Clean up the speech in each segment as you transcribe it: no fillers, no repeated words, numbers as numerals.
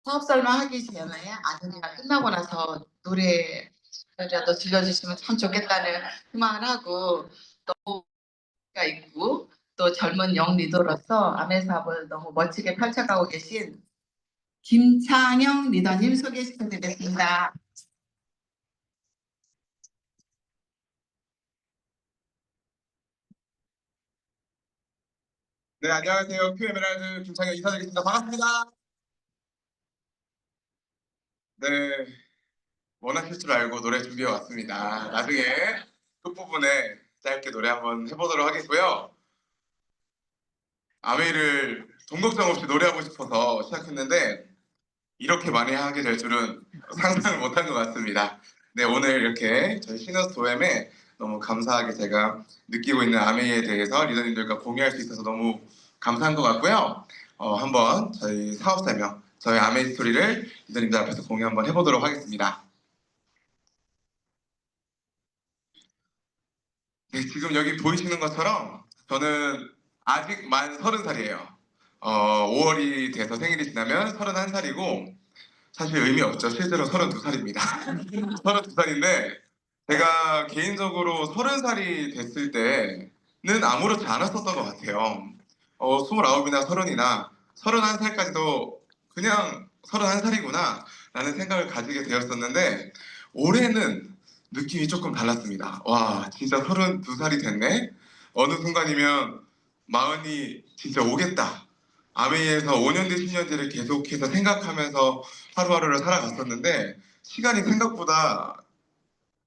사업 설명하기 전에 아들이랑 끝나고 나서 노래라도 들려주시면 참 좋겠다는 희망을 하고 가 있고 또 젊은 영 리더로서 아메 사업을 너무 멋지게 펼쳐가고 계신 김창영 리더님 소개시켜드리겠습니다. 네, 안녕하세요. 큐에메랄드 김창현 인사드리겠습니다. 반갑습니다. 네, 원하실 줄 알고 노래 준비해 왔습니다. 나중에 끝부분에 짧게 노래 한번 해보도록 하겠고요. 아메이를 돈 걱정 없이 노래하고 싶어서 시작했는데 이렇게 많이 하게 될 줄은 상상을 못한 것 같습니다. 네, 오늘 이렇게 저희 시너스 도엠에 너무 감사하게 제가 느끼고 있는 아메이에 대해서 리더님들과 공유할 수 있어서 너무 감사한 것 같고요. 한번 저희 사업 설명, 저희 아메이 스토리를 리더님들 앞에서 공유 한번 해보도록 하겠습니다. 네, 지금 여기 보이시는 것처럼 저는 아직 만 30살이에요. 5월이 돼서 생일이 지나면 31살이고 사실 의미 없죠. 실제로 32살입니다. 32살인데 제가 개인적으로 30살이 됐을 때는 아무렇지 않았었던 것 같아요. 29이나 30이나 31살까지도 그냥 31살이구나 라는 생각을 가지게 되었었는데 올해는 느낌이 조금 달랐습니다. 와, 진짜 32살이 됐네? 어느 순간이면 마흔이 진짜 오겠다. 아메이에서 5년 뒤, 10년 뒤를 계속해서 생각하면서 하루하루를 살아갔었는데 시간이 생각보다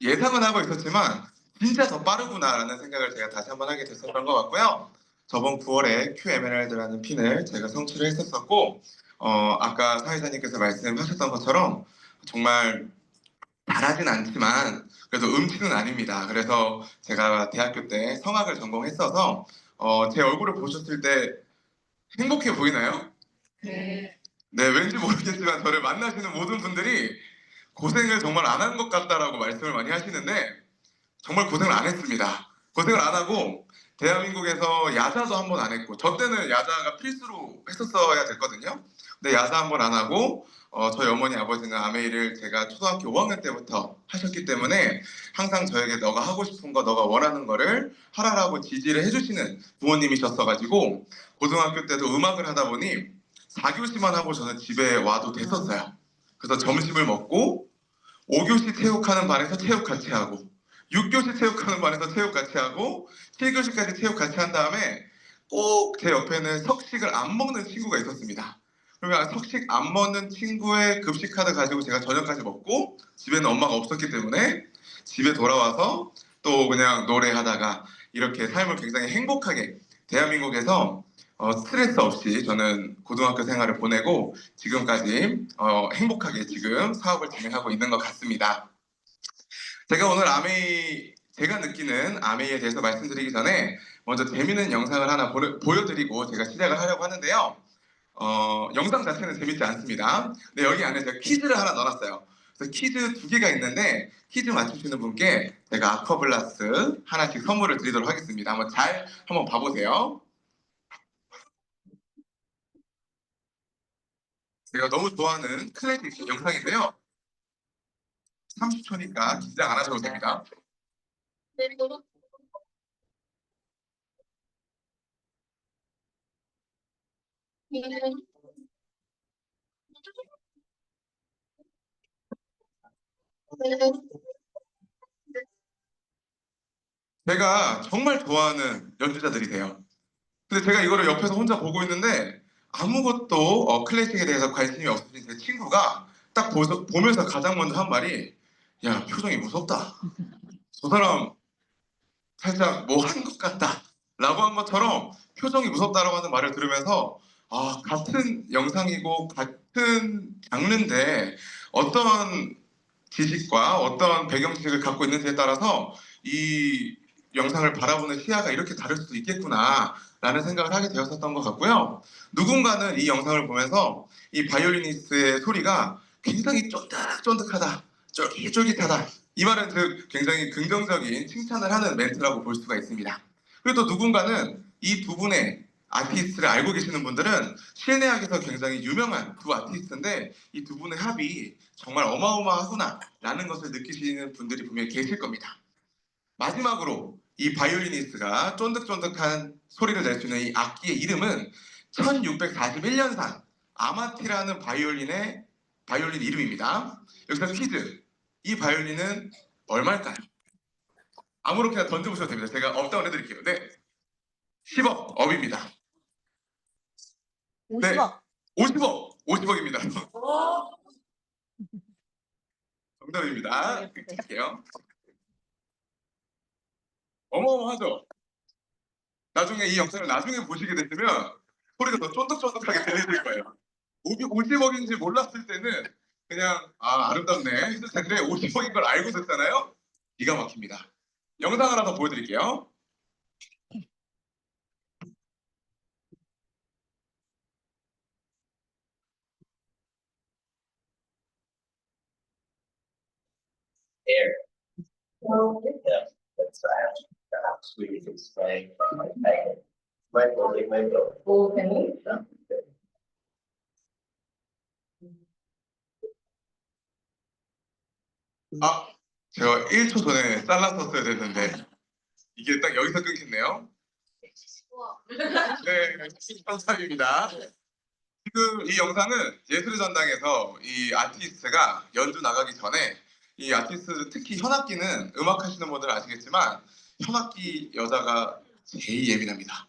예상은 하고 있었지만 진짜 더 빠르구나라는 생각을 제가 다시 한번 하게 됐었던 것 같고요. 저번 9월에 Q 에메랄드라는 핀을 제가 성취를 했었었고 아까 사회자님께서 말씀하셨던 것처럼 정말 잘하진 않지만 그래도 음치는 아닙니다. 그래서 제가 대학교 때 성악을 전공했어서 제 얼굴을 보셨을 때 행복해 보이나요? 네. 네, 왠지 모르겠지만 저를 만나시는 모든 분들이 고생을 정말 안 한 것 같다라고 말씀을 많이 하시는데 정말 고생을 안 했습니다. 고생을 안 하고 대한민국에서 야자도 한 번 안 했고 저 때는 야자가 필수로 했었어야 됐거든요. 근데 야자 한 번 안 하고 저희 어머니 아버지는 아메이를 제가 초등학교 5학년 때부터 하셨기 때문에 항상 저에게 너가 하고 싶은 거 너가 원하는 거를 하라라고 지지를 해주시는 부모님이셨어가지고 고등학교 때도 음악을 하다 보니 4교시만 하고 저는 집에 와도 됐었어요. 그래서 점심을 먹고 5교시 체육하는 반에서 체육 같이 하고 6교시 체육하는 반에서 체육 같이 하고 7교시까지 체육 같이 한 다음에 꼭 제 옆에는 석식을 안 먹는 친구가 있었습니다. 그러면 석식 안 먹는 친구의 급식 카드 가지고 제가 저녁까지 먹고 집에는 엄마가 없었기 때문에 집에 돌아와서 또 그냥 노래하다가 이렇게 삶을 굉장히 행복하게 대한민국에서 스트레스 없이 저는 고등학교 생활을 보내고 지금까지 행복하게 지금 사업을 진행하고 있는 것 같습니다. 제가 오늘 제가 느끼는 아메이에 대해서 말씀드리기 전에 먼저 재미있는 영상을 하나 보여드리고 제가 시작을 하려고 하는데요. 영상 자체는 재밌지 않습니다. 근데 여기 안에 제가 퀴즈를 하나 넣어놨어요. 그래서 퀴즈 2개가 있는데 퀴즈 맞추시는 분께 제가 아쿠아블라스 하나씩 선물을 드리도록 하겠습니다. 한번 봐보세요. 제가 너무 좋아하는 클래식 영상인데요. 30초니까 긴장 안 하셔도 됩니다. 제가 정말 좋아하는 연주자들이세요. 근데 제가 이거를 옆에서 혼자 보고 있는데 아무것도 클래식에 대해서 관심이 없으신 제 친구가 딱 보면서 가장 먼저 한 말이 야, 표정이 무섭다. 저 사람 살짝 뭐 한 것 같다 라고 한 것처럼 표정이 무섭다라고 하는 말을 들으면서 같은 영상이고 같은 장르인데 어떤 지식과 어떤 배경 지식을 갖고 있는지에 따라서 이 영상을 바라보는 시야가 이렇게 다를 수도 있겠구나 라는 생각을 하게 되었었던 것 같고요. 누군가는 이 영상을 보면서 이 바이올리니스트의 소리가 굉장히 쫀득쫀득하다, 쫄깃쫄깃하다 이 말은 즉 굉장히 긍정적인 칭찬을 하는 멘트라고 볼 수가 있습니다. 그리고 또 누군가는 이 두 분의 아티스트를 알고 계시는 분들은 실내악에서 굉장히 유명한 두 아티스트인데 이 두 분의 합이 정말 어마어마하구나라는 것을 느끼시는 분들이 분명히 계실 겁니다. 마지막으로 이 바이올리니스트가 쫀득쫀득한 소리를 낼 수 있는 이 악기의 이름은 1641년산 아마티라는 바이올린 이름입니다. 여기서 퀴즈. 이 바이올린은 얼마일까요? 아무렇게나 던져보셔도 됩니다. 제가 업다운 해드릴게요. 네, 10억 업입니다. 50억. 네, 50억, 50억입니다. 정답입니다. 할게요. 어마어마하죠? 나중에 이 영상을 나중에 보시게 되시면 소리가 더 쫀득쫀득하게 들리실 거예요. 50억인지 몰랐을 때는 그냥 아름답네 했을 텐데 50억인 걸 알고 듣잖아요. 기가 막힙니다. 영상 하나 더 보여드릴게요. Air. Yeah, that's perhaps we can explain. Michael. 오, 네. 제가 1초 전에 잘랐었어야 됐는데 이게 딱 여기서 끊겼네요. 네, 감사합니다. 지금 이 영상은 예술의 전당에서 이 아티스트가 연주 나가기 전에 이 아티스트 특히 현악기는 음악 하시는 분들은 아시겠지만 현악기 여자가 제일 예민합니다.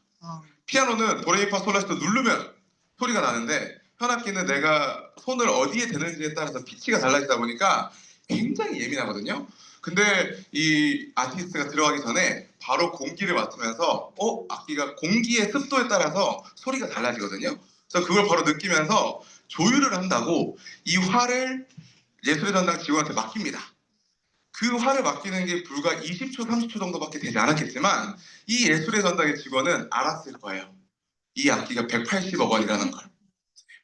피아노는 도레미파솔라시도 누르면 소리가 나는데 현악기는 내가 손을 어디에 대는지에 따라서 피치가 달라지다 보니까 굉장히 예민하거든요. 근데 이 아티스트가 들어가기 전에 바로 공기를 맡으면서 악기가 공기의 습도에 따라서 소리가 달라지거든요. 그래서 그걸 바로 느끼면서 조율을 한다고 이 활을 예술의 전당 직원한테 맡깁니다. 그 활을 맡기는 게 불과 20초, 30초 정도밖에 되지 않았겠지만 이 예술의 전당의 직원은 알았을 거예요. 이 악기가 180억 원이라는 걸.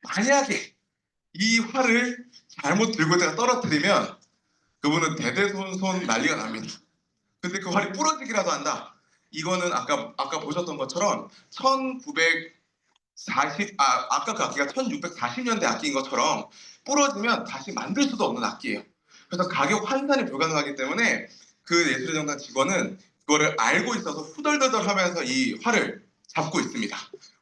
만약에 이 활을 잘못 들고 있다가 떨어뜨리면 그분은 대대손손 난리가 납니다. 근데 그 활이 부러지기라도 한다. 이거는 아까 보셨던 것처럼 1940 아까 그 악기가 1640년대 악기인 것처럼 부러지면 다시 만들 수도 없는 악기예요. 그래서 가격 환산이 불가능하기 때문에 그 예술의 전당 직원은 그거를 알고 있어서 후덜덜덜하면서 이 활을 잡고 있습니다.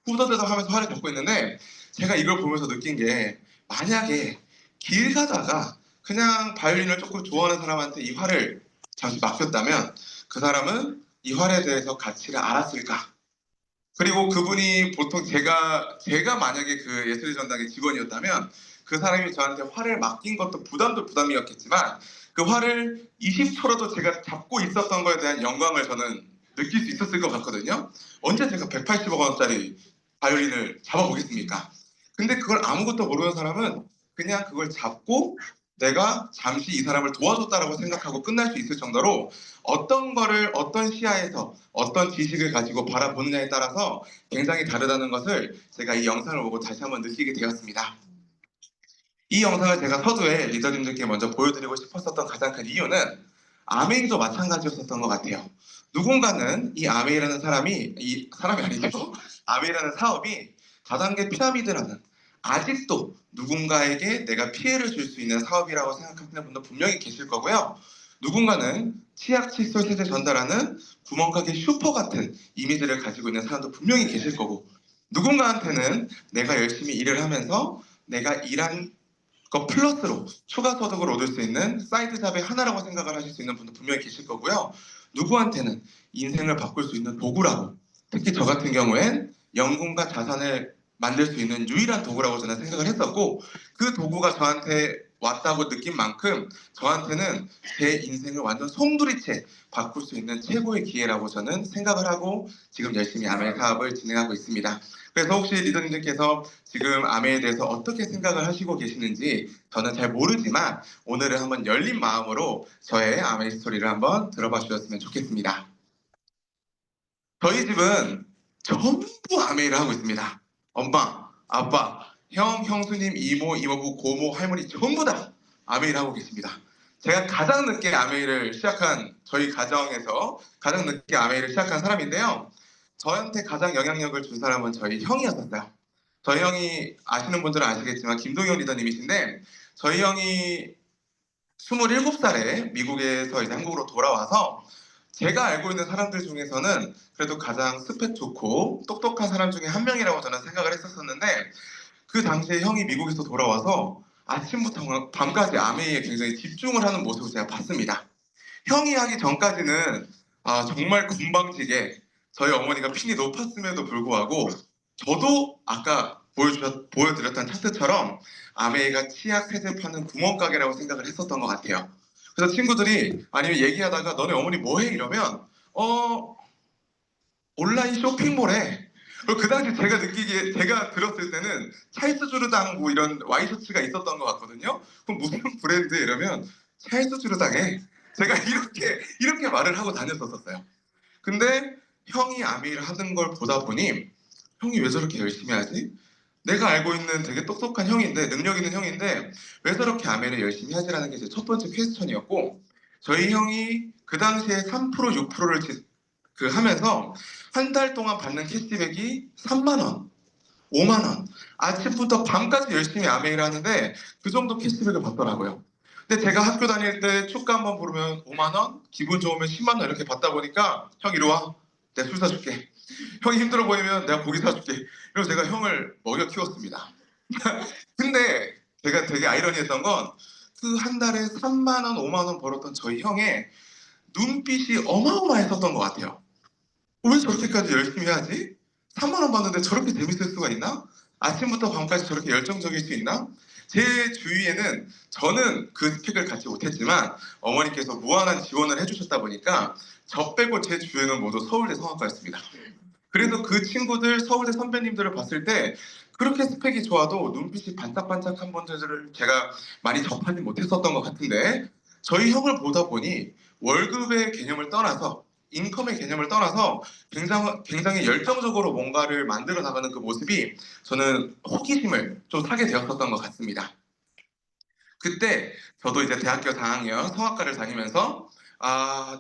후덜덜덜하면서 활을 잡고 있는데 제가 이걸 보면서 느낀 게 만약에 길 가다가 그냥 바이올린을 조금 좋아하는 사람한테 이 활을 잠시 맡겼다면 그 사람은 이 활에 대해서 가치를 알았을까? 그리고 그분이 보통 제가 만약에 그 예술의 전당의 직원이었다면 그 사람이 저한테 활을 맡긴 것도 부담이었겠지만 그 활을 20초라도 제가 잡고 있었던 거에 대한 영광을 저는 느낄 수 있었을 것 같거든요. 언제 제가 180억 원짜리 바이올린을 잡아보겠습니까? 근데 그걸 아무것도 모르는 사람은 그냥 그걸 잡고 내가 잠시 이 사람을 도와줬다라고 생각하고 끝날 수 있을 정도로 어떤 거를 어떤 시야에서 어떤 지식을 가지고 바라보느냐에 따라서 굉장히 다르다는 것을 제가 이 영상을 보고 다시 한번 느끼게 되었습니다. 이 영상을 제가 서두에 리더님들께 먼저 보여드리고 싶었었던 가장 큰 이유는 아메이도 마찬가지였었던 것 같아요. 누군가는 이 아메이라는 사람이 아니죠. 아메이라는 사업이 다단계 피라미드라는 아직도 누군가에게 내가 피해를 줄 수 있는 사업이라고 생각하시는 분도 분명히 계실 거고요. 누군가는 치약, 칫솔, 세제 전달하는 구멍가게 슈퍼 같은 이미지를 가지고 있는 사람도 분명히 계실 거고 누군가한테는 내가 열심히 일을 하면서 내가 일한 그 플러스로 추가 소득을 얻을 수 있는 사이드 잡의 하나라고 생각을 하실 수 있는 분도 분명히 계실 거고요. 누구한테는 인생을 바꿀 수 있는 도구라고 특히 저 같은 경우엔 연금과 자산을 만들 수 있는 유일한 도구라고 저는 생각을 했었고 그 도구가 저한테 왔다고 느낀 만큼 저한테는 제 인생을 완전 송두리째 바꿀 수 있는 최고의 기회라고 저는 생각을 하고 지금 열심히 아메 사업을 진행하고 있습니다. 그래서 혹시 리더님들께서 지금 아메에 대해서 어떻게 생각을 하시고 계시는지 저는 잘 모르지만 오늘은 한번 열린 마음으로 저의 아메 스토리를 한번 들어봐 주셨으면 좋겠습니다. 저희 집은 전부 아메이를 하고 있습니다. 엄마, 아빠, 형, 형수님, 이모, 이모부, 고모, 할머니 전부 다 아메이를 하고 계십니다. 제가 가장 늦게 아메이를 시작한 저희 가정에서 가장 늦게 아메이를 시작한 사람인데요. 저한테 가장 영향력을 준 사람은 저희 형이었었어요. 저희 형이 아시는 분들은 아시겠지만 김동현 리더님이신데 저희 형이 27살에 미국에서 이제 한국으로 돌아와서 제가 알고 있는 사람들 중에서는 그래도 가장 스펙 좋고 똑똑한 사람 중에 한 명이라고 저는 생각을 했었었는데 그 당시에 형이 미국에서 돌아와서 아침부터 밤까지 아메이에 굉장히 집중을 하는 모습을 제가 봤습니다. 형이 하기 전까지는 정말 건방지게 저희 어머니가 핀이 높았음에도 불구하고 저도 아까 보여드렸던 차트처럼 아메이가 치약 세제 파는 구멍가게라고 생각을 했었던 것 같아요. 그래서 친구들이 아니면 얘기하다가 너네 어머니 뭐해? 이러면 온라인 쇼핑몰에 그리고 그 당시 제가 느끼기에 제가 들었을 때는 찰스 주르당 뭐 이런 와이셔츠가 있었던 것 같거든요. 그럼 무슨 브랜드 이러면 찰스 주르당에 제가 이렇게 말을 하고 다녔었어요. 근데 형이 아메이를 하는 걸 보다 보니 형이 왜 저렇게 열심히 하지? 내가 알고 있는 되게 똑똑한 형인데 능력 있는 형인데 왜 저렇게 아메이를 열심히 하지라는 게 제 첫 번째 퀘스천이었고 저희 형이 그 당시에 3% 6%를 하면서 한 달 동안 받는 캐시백이 3만 원, 5만 원. 아침부터 밤까지 열심히 아메이를 하는데 그 정도 캐시백을 받더라고요. 근데 제가 학교 다닐 때 축가 한번 부르면 5만 원, 기분 좋으면 10만 원 이렇게 받다 보니까 형 이리 와, 내가 술 사줄게. 형이 힘들어 보이면 내가 고기 사줄게. 그래서 제가 형을 먹여 키웠습니다. 근데 제가 되게 아이러니했던 건 그 한 달에 3만 원, 5만 원 벌었던 저희 형의 눈빛이 어마어마했었던 것 같아요. 왜 저렇게까지 열심히 하지? 3만 원 받는데 저렇게 재밌을 수가 있나? 아침부터 밤까지 저렇게 열정적일 수 있나? 제 주위에는 저는 그 스펙을 갖지 못했지만 어머니께서 무한한 지원을 해주셨다 보니까 저 빼고 제 주위에는 모두 서울대 성악과였습니다. 그래서 그 친구들 서울대 선배님들을 봤을 때 그렇게 스펙이 좋아도 눈빛이 반짝반짝한 분들을 제가 많이 접하지 못했었던 것 같은데 저희 형을 보다 보니 월급의 개념을 떠나서 인컴의 개념을 떠나서 굉장히 열정적으로 뭔가를 만들어 나가는 그 모습이 저는 호기심을 좀 사게 되었었던 것 같습니다. 그때 저도 이제 대학교 4학년 성악과를 다니면서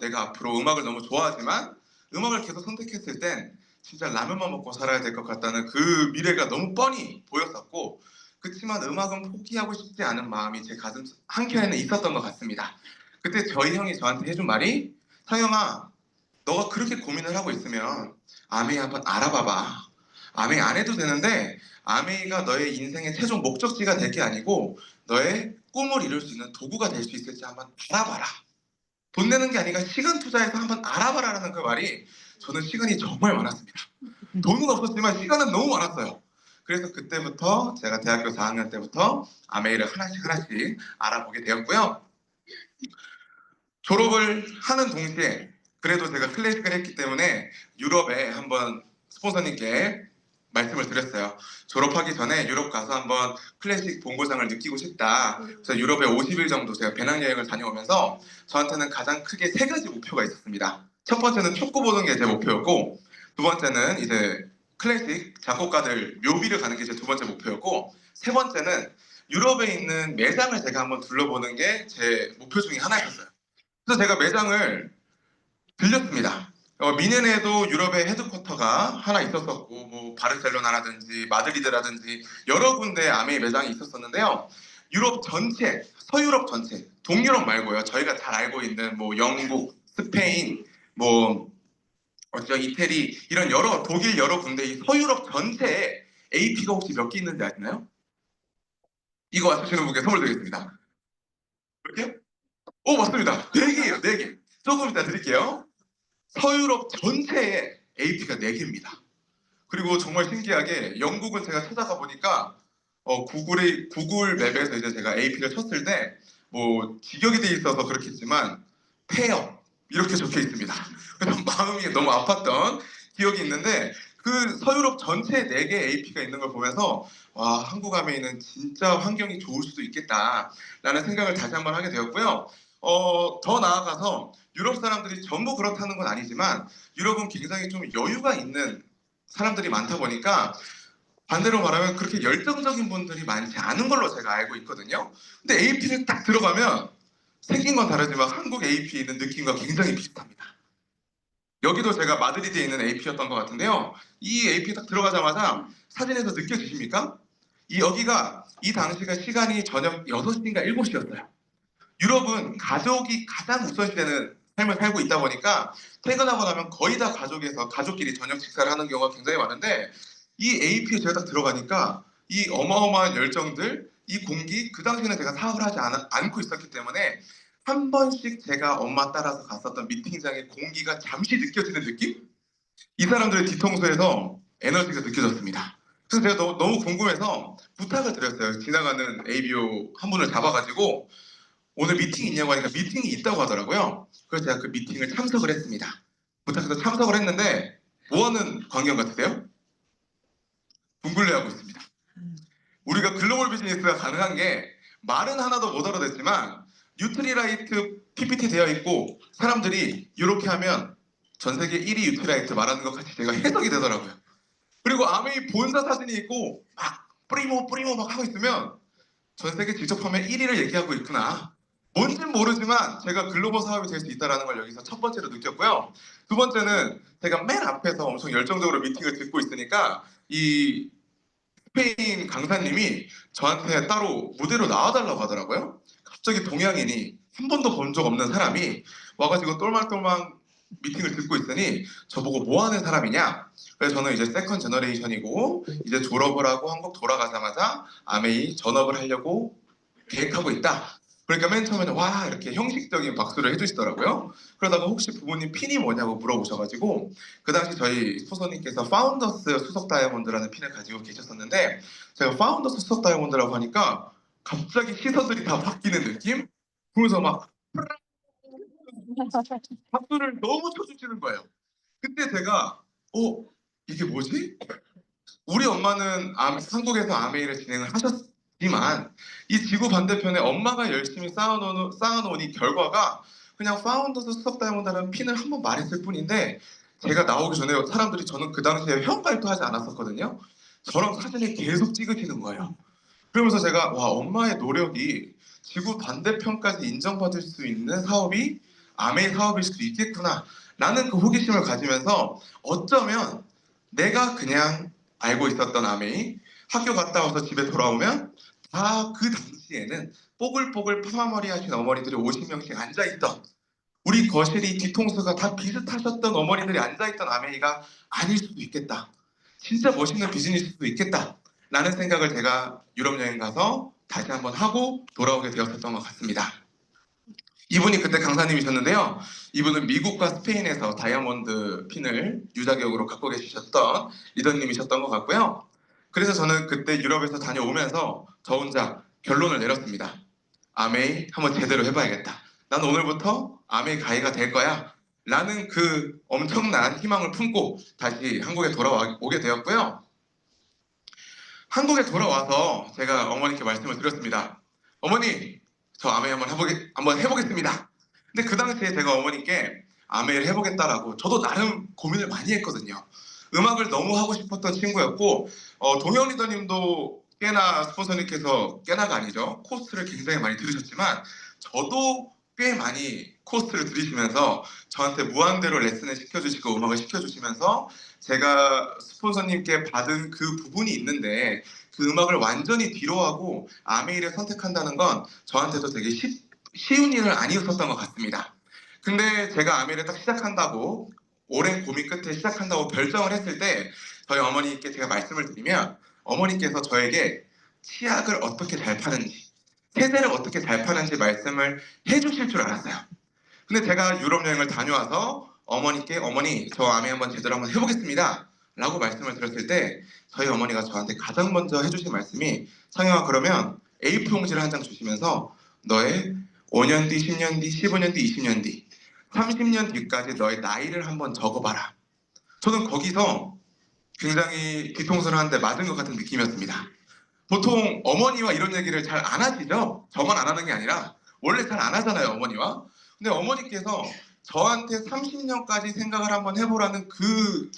내가 앞으로 음악을 너무 좋아하지만 음악을 계속 선택했을 땐 진짜 라면만 먹고 살아야 될 것 같다는 그 미래가 너무 뻔히 보였었고 그렇지만 음악은 포기하고 싶지 않은 마음이 제 가슴 한켠에는 있었던 것 같습니다. 그때 저희 형이 저한테 해준 말이 상영아 너가 그렇게 고민을 하고 있으면 아메이 한번 알아봐봐. 아메이 안 해도 되는데 아메이가 너의 인생의 최종 목적지가 될 게 아니고 너의 꿈을 이룰 수 있는 도구가 될 수 있을지 한번 알아봐라. 돈 내는 게 아니라 시간 투자해서 한번 알아봐라라는 그 말이 저는 시간이 정말 많았습니다. 돈은 없었지만 시간은 너무 많았어요. 그래서 그때부터 제가 대학교 4학년 때부터 아메이를 하나씩 알아보게 되었고요. 졸업을 하는 동시에 그래도 제가 클래식을 했기 때문에 유럽에 한번 스폰서님께 말씀을 드렸어요. 졸업하기 전에 유럽 가서 한번 클래식 본고장을 느끼고 싶다. 그래서 유럽에 50일 정도 제가 배낭여행을 다녀오면서 저한테는 가장 크게 세 가지 목표가 있었습니다. 첫 번째는 축구 보는 게 제 목표였고 두 번째는 이제 클래식 작곡가들 묘비를 가는 게 제 두 번째 목표였고 세 번째는 유럽에 있는 매장을 제가 한번 둘러보는 게 제 목표 중에 하나였어요. 그래서 제가 매장을 들렸습니다. 미넨에도 유럽의 헤드쿼터가 하나 있었었고 뭐 바르셀로나라든지 마드리드라든지 여러 군데 아메이 매장이 있었었는데요. 유럽 전체, 서유럽 전체, 동유럽 말고요. 저희가 잘 알고 있는 뭐 영국, 스페인, 뭐 이태리 이런 독일 여러 군데 이 서유럽 전체에 AP가 혹시 몇 개 있는지 아시나요? 이거 맞추시는 분께 선물 드리겠습니다. 몇 개요? 오 맞습니다. 4개예요. 4개. 조금 이따 드릴게요. 서유럽 전체에 AP가 4개입니다. 그리고 정말 신기하게 영국은 제가 찾아가 보니까 구글 맵에서 이제 제가 AP를 쳤을 때 뭐 직역이 돼 있어서 그렇겠지만 폐업 이렇게 적혀 있습니다. 그래서 마음이 너무 아팠던 기억이 있는데 그 서유럽 전체에 4개 AP가 있는 걸 보면서 와 한국 아메이는 진짜 환경이 좋을 수도 있겠다라는 생각을 다시 한번 하게 되었고요. 더 나아가서 유럽 사람들이 전부 그렇다는 건 아니지만 유럽은 굉장히 좀 여유가 있는 사람들이 많다 보니까 반대로 말하면 그렇게 열정적인 분들이 많지 않은 걸로 제가 알고 있거든요. 근데 AP를 딱 들어가면 생긴 건 다르지만 한국 AP에 있는 느낌과 굉장히 비슷합니다. 여기도 제가 마드리드에 있는 AP였던 것 같은데요. 이 AP 딱 들어가자마자 사진에서 느껴지십니까? 여기가 이 당시가 시간이 저녁 6시인가 7시였어요. 유럽은 가족이 가장 우선시되는 삶을 살고 있다 보니까 퇴근하고 나면 거의 다 가족에서 가족끼리 저녁 식사를 하는 경우가 굉장히 많은데 이 AP에 제가 딱 들어가니까 이 어마어마한 열정들, 이 공기, 그 당시에는 제가 사업을 하지 않고 있었기 때문에 한 번씩 제가 엄마 따라서 갔었던 미팅장의 공기가 잠시 느껴지는 느낌? 이 사람들의 뒤통수에서 에너지가 느껴졌습니다. 그래서 제가 너무 궁금해서 부탁을 드렸어요. 지나가는 ABO 한 분을 잡아가지고 오늘 미팅이 있냐고 하니까 미팅이 있다고 하더라고요. 그래서 제가 그 미팅을 참석을 했습니다. 부탁해서 참석을 했는데 뭐 하는 광경 같으세요? 둥글레하고 있습니다. 우리가 글로벌 비즈니스가 가능한 게 말은 하나도 못 알아듣지만 뉴트리라이트 PPT 되어 있고 사람들이 이렇게 하면 전 세계 1위 뉴트리라이트 말하는 것 같이 제가 해석이 되더라고요. 그리고 아메이 본사 사진이 있고 막 뿌리모 막 하고 있으면 전 세계 직접 하면 1위를 얘기하고 있구나. 뭔진 모르지만 제가 글로벌 사업이 될 수 있다는 걸 여기서 첫 번째로 느꼈고요. 두 번째는 제가 맨 앞에서 엄청 열정적으로 미팅을 듣고 있으니까 이 스페인 강사님이 저한테 따로 무대로 나와달라고 하더라고요. 갑자기 동양인이 한 번도 본 적 없는 사람이 와가지고 똘망똘망 미팅을 듣고 있으니 저보고 뭐 하는 사람이냐? 그래서 저는 이제 세컨 제너레이션이고 이제 졸업을 하고 한국 돌아가자마자 아메이 전업을 하려고 계획하고 있다. 그러니까 맨 처음에는 와 이렇게 형식적인 박수를 해주시더라고요. 그러다가 혹시 부모님 핀이 뭐냐고 물어보셔가지고 그 당시 저희 스포서님께서 파운더스 수석 다이아몬드라는 핀을 가지고 계셨었는데 제가 파운더스 수석 다이아몬드라고 하니까 갑자기 시선들이 다 바뀌는 느낌? 그러면서 막 박수를 너무 쳐주시는 거예요. 그때 제가 이게 뭐지? 우리 엄마는 한국에서 아메이를 진행을 하셨지만 이 지구 반대편에 엄마가 열심히 쌓아놓은 이 결과가 그냥 파운더스 수석 다이아몬드라는 핀을 한번 말했을 뿐인데 제가 나오기 전에 사람들이 저는 그 당시에 현발도 하지 않았었거든요. 저랑 사진을 계속 찍으시는 거예요. 그러면서 제가 와 엄마의 노력이 지구 반대편까지 인정받을 수 있는 사업이 아메이 사업일 수도 있겠구나 라는 그 호기심을 가지면서 어쩌면 내가 그냥 알고 있었던 아메이 학교 갔다 와서 집에 돌아오면 다 그 당시에는 뽀글뽀글 파마머리 하신 어머니들이 50명씩 앉아있던 우리 거실이 뒤통수가 다 비슷하셨던 어머니들이 앉아있던 아메이가 아닐 수도 있겠다. 진짜 멋있는 비즈니스일 수도 있겠다. 라는 생각을 제가 유럽 여행 가서 다시 한번 하고 돌아오게 되었었던 것 같습니다. 이분이 그때 강사님이셨는데요. 이분은 미국과 스페인에서 다이아몬드 핀을 유자격으로 갖고 계셨던 리더님이셨던 것 같고요. 그래서 저는 그때 유럽에서 다녀오면서 저 혼자 결론을 내렸습니다. 아메이 한번 제대로 해봐야겠다. 난 오늘부터 아메이 가이가 될 거야. 라는 그 엄청난 희망을 품고 다시 한국에 돌아오게 되었고요. 한국에 돌아와서 제가 어머니께 말씀을 드렸습니다. 어머니, 저 아메이 한번 해보겠습니다. 근데 그 당시에 제가 어머니께 아메이를 해보겠다라고 저도 나름 고민을 많이 했거든요. 음악을 너무 하고 싶었던 친구였고 동영 리더님도 꽤나 스폰서님께서 꽤나가 아니죠. 코스를 굉장히 많이 들으셨지만 저도 꽤 많이 코스를 들이시면서 저한테 무한대로 레슨을 시켜주시고 음악을 시켜주시면서 제가 스폰서님께 받은 그 부분이 있는데 그 음악을 완전히 뒤로하고 아메이를 선택한다는 건 저한테도 되게 쉬운 일은 아니었었던 것 같습니다. 근데 제가 아메이를 딱 시작한다고 오랜 고민 끝에 시작한다고 결정을 했을 때 저희 어머니께 제가 말씀을 드리면 어머니께서 저에게 치약을 어떻게 잘 파는지 세제를 어떻게 잘 파는지 말씀을 해주실 줄 알았어요. 근데 제가 유럽 여행을 다녀와서 어머니께 어머니 저 아메이 한번 제대로 한번 해보겠습니다 라고 말씀을 드렸을 때 저희 어머니가 저한테 가장 먼저 해주신 말씀이 상영아 그러면 A4 용지를 한 장 주시면서 너의 5년 뒤, 10년 뒤, 15년 뒤, 20년 뒤 30년 뒤까지 너의 나이를 한번 적어봐라. 저는 거기서 굉장히 뒤통수를 한 대 맞은 것 같은 느낌이었습니다. 보통 어머니와 이런 얘기를 잘 안 하시죠? 저만 안 하는 게 아니라 원래 잘 안 하잖아요 어머니와. 근데 어머니께서 저한테 30년까지 생각을 한번 해보라는 그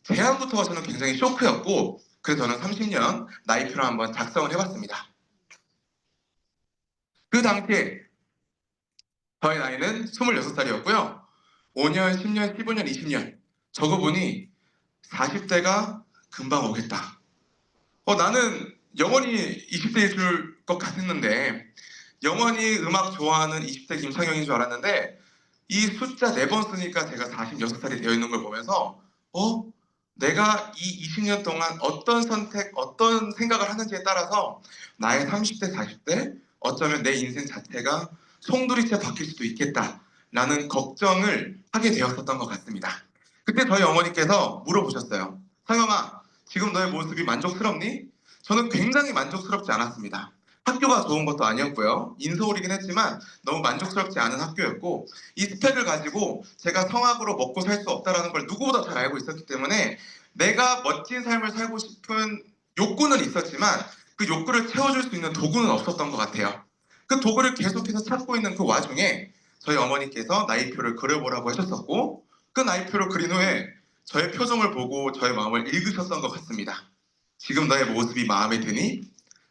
제안부터가 저는 굉장히 쇼크였고 그래서 저는 30년 나이표를 한번 작성을 해봤습니다. 그 당시에 저의 나이는 26살이었고요. 5년, 10년, 15년, 20년 적어보니 40대가 금방 오겠다. 나는 영원히 20대일 줄 것 같았는데 영원히 음악 좋아하는 20대 김창영인 줄 알았는데 이 숫자 4번 쓰니까 제가 46살이 되어 있는 걸 보면서 내가 이 20년 동안 어떤 선택, 어떤 생각을 하는지에 따라서 나의 30대, 40대 어쩌면 내 인생 자체가 송두리째 바뀔 수도 있겠다라는 걱정을 하게 되었었던 것 같습니다. 그때 저희 어머니께서 물어보셨어요. 상영아, 지금 너의 모습이 만족스럽니? 저는 굉장히 만족스럽지 않았습니다. 학교가 좋은 것도 아니었고요. 인서울이긴 했지만 너무 만족스럽지 않은 학교였고 이 스펙을 가지고 제가 성악으로 먹고 살 수 없다는 걸 누구보다 잘 알고 있었기 때문에 내가 멋진 삶을 살고 싶은 욕구는 있었지만 그 욕구를 채워줄 수 있는 도구는 없었던 것 같아요. 그 도구를 계속해서 찾고 있는 그 와중에 저희 어머니께서 나이표를 그려보라고 하셨었고 그 나이표를 그린 후에 저의 표정을 보고 저의 마음을 읽으셨던 것 같습니다. 지금 너의 모습이 마음에 드니?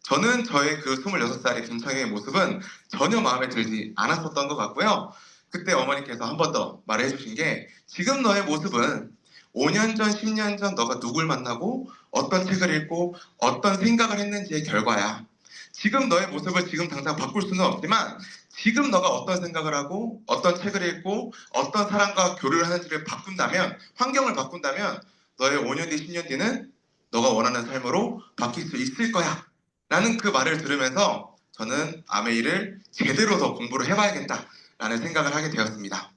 저는 저의 그 26살의 김창영의 모습은 전혀 마음에 들지 않았었던 것 같고요. 그때 어머니께서 한 번 더 말해 주신 게 지금 너의 모습은 5년 전, 10년 전 너가 누굴 만나고 어떤 책을 읽고 어떤 생각을 했는지의 결과야. 지금 너의 모습을 지금 당장 바꿀 수는 없지만 지금 너가 어떤 생각을 하고 어떤 책을 읽고 어떤 사람과 교류를 하는지를 바꾼다면 환경을 바꾼다면 너의 5년 뒤, 10년 뒤는 너가 원하는 삶으로 바뀔 수 있을 거야. 라는 그 말을 들으면서 저는 아메이를 제대로 더 공부를 해봐야겠다라는 생각을 하게 되었습니다.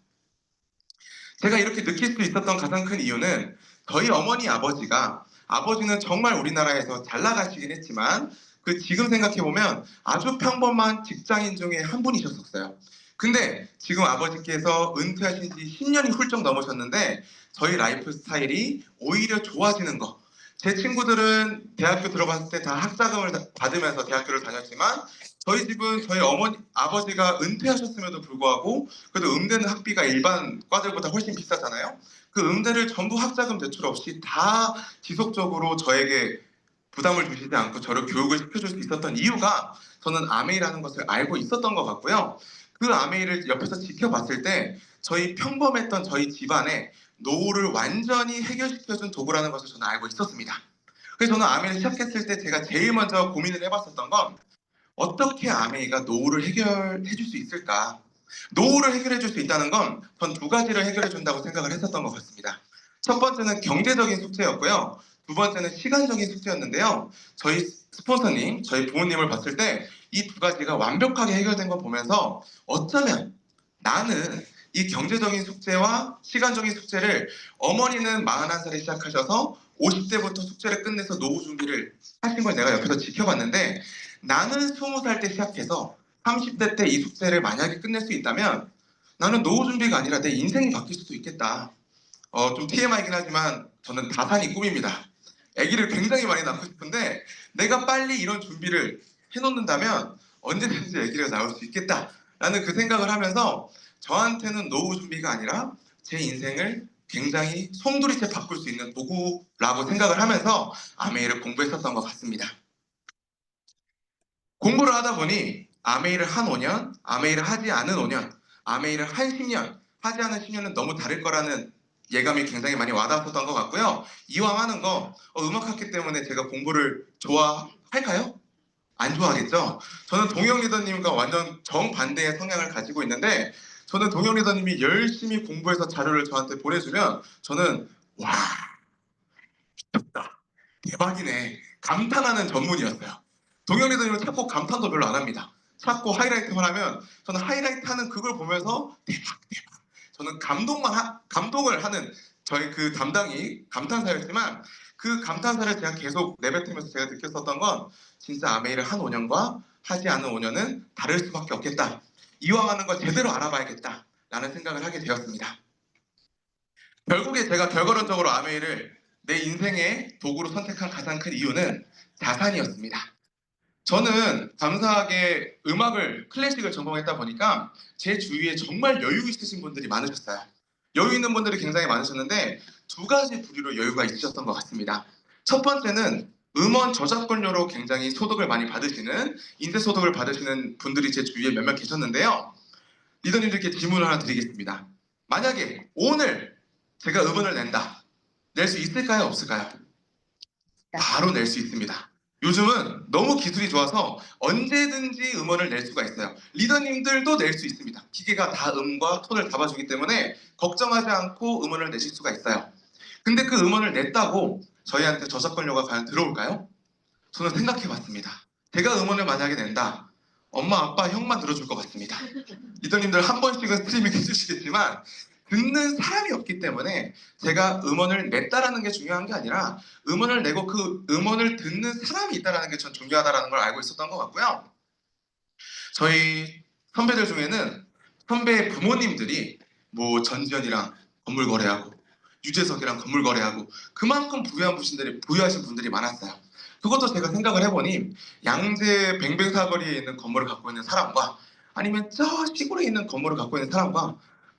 제가 이렇게 느낄 수 있었던 가장 큰 이유는 저희 어머니 아버지는 정말 우리나라에서 잘 나가시긴 했지만 그 지금 생각해보면 아주 평범한 직장인 중에 한 분이셨었어요. 근데 지금 아버지께서 은퇴하신 지 10년이 훌쩍 넘으셨는데 저희 라이프 스타일이 오히려 좋아지는 거. 제 친구들은 대학교 들어갔을 때 다 학자금을 받으면서 대학교를 다녔지만 저희 집은 저희 아버지가 은퇴하셨음에도 불구하고 그래도 음대는 학비가 일반 과들보다 훨씬 비싸잖아요. 그 음대를 전부 학자금 대출 없이 다 지속적으로 저에게 부담을 주시지 않고 저를 교육을 시켜줄 수 있었던 이유가 저는 아메이라는 것을 알고 있었던 것 같고요. 그 아메이를 옆에서 지켜봤을 때 저희 평범했던 저희 집안의 노후를 완전히 해결시켜준 도구라는 것을 저는 알고 있었습니다. 그래서 저는 아메이를 시작했을 때 제가 제일 먼저 고민을 해봤었던 건 어떻게 아메이가 노후를 해결해 줄 수 있을까? 노후를 해결해 줄 수 있다는 건 전 두 가지를 해결해 준다고 생각을 했었던 것 같습니다. 첫 번째는 경제적인 숙제였고요. 두 번째는 시간적인 숙제였는데요. 저희 스폰서님, 저희 부모님을 봤을 때 이 두 가지가 완벽하게 해결된 걸 보면서 어쩌면 나는 이 경제적인 숙제와 시간적인 숙제를 어머니는 41살에 시작하셔서 50대부터 숙제를 끝내서 노후 준비를 하신 걸 내가 옆에서 지켜봤는데 나는 20살 때 시작해서 30대 때 이 숙제를 만약에 끝낼 수 있다면 나는 노후 준비가 아니라 내 인생이 바뀔 수도 있겠다. 좀 TMI이긴 하지만 저는 다산이 꿈입니다. 아기를 굉장히 많이 낳고 싶은데 내가 빨리 이런 준비를 해놓는다면 언제든지 아기가 나올 수 있겠다라는 그 생각을 하면서 저한테는 노후 준비가 아니라 제 인생을 굉장히 송두리째 바꿀 수 있는 도구라고 생각을 하면서 아메이를 공부했었던 것 같습니다. 공부를 하다 보니 아메이를 한 5년, 아메이를 하지 않은 5년, 아메이를 한 10년, 하지 않은 10년은 너무 다를 거라는 예감이 굉장히 많이 와닿았던 것 같고요. 이왕 하는 거 음악학기 때문에 제가 공부를 좋아할까요? 안 좋아하겠죠? 저는 동영 리더님과 완전 정반대의 성향을 가지고 있는데 저는 동영 리더님이 열심히 공부해서 자료를 저한테 보내주면 저는 와 미쳤다 대박이네 감탄하는 전문이었어요. 동영 리더님은 찾고 감탄도 별로 안 합니다. 찾고 하이라이트만 하면 저는 하이라이트 하는 그걸 보면서 대박 대박 저는 감동을 하는 저희 그 담당이 감탄사였지만 그 감탄사를 제가 계속 내뱉으면서 제가 느꼈었던 건 진짜 아메이를 한 5년과 하지 않은 5년은 다를 수밖에 없겠다. 이왕 하는 거 제대로 알아봐야겠다 라는 생각을 하게 되었습니다. 결국에 제가 결과론적으로 아메이를 내 인생의 도구로 선택한 가장 큰 이유는 자산이었습니다. 저는 감사하게 클래식을 전공했다 보니까 제 주위에 정말 여유 있으신 분들이 많으셨어요. 여유 있는 분들이 굉장히 많으셨는데 두 가지 부류로 여유가 있으셨던 것 같습니다. 첫 번째는 음원 저작권료로 굉장히 소득을 많이 받으시는 인쇄소득을 받으시는 분들이 제 주위에 몇몇 계셨는데요. 리더님들께 질문을 하나 드리겠습니다. 만약에 오늘 제가 음원을 낸다. 낼 수 있을까요? 없을까요? 바로 낼 수 있습니다. 요즘은 너무 기술이 좋아서 언제든지 음원을 낼 수가 있어요. 리더님들도 낼 수 있습니다. 기계가 다 음과 톤을 잡아주기 때문에 걱정하지 않고 음원을 내실 수가 있어요. 근데 그 음원을 냈다고 저희한테 저작권료가 과연 들어올까요? 저는 생각해봤습니다. 제가 음원을 만약에 낸다. 엄마, 아빠, 형만 들어줄 것 같습니다. 리더님들 한 번씩은 스트리밍 해주시겠지만 듣는 사람이 없기 때문에 제가 음원을 냈다라는 게 중요한 게 아니라 음원을 내고 그 음원을 듣는 사람이 있다라는 게 전 중요하다라는 걸 알고 있었던 것 같고요. 저희 선배들 중에는 선배 부모님들이 뭐 전지현이랑 건물 거래하고 유재석이랑 건물 거래하고 그만큼 부유하신 분들이 많았어요. 그것도 제가 생각을 해보니 양재 뱅뱅 사거리에 있는 건물을 갖고 있는 사람과 아니면 저 시골에 있는 건물을 갖고 있는 사람과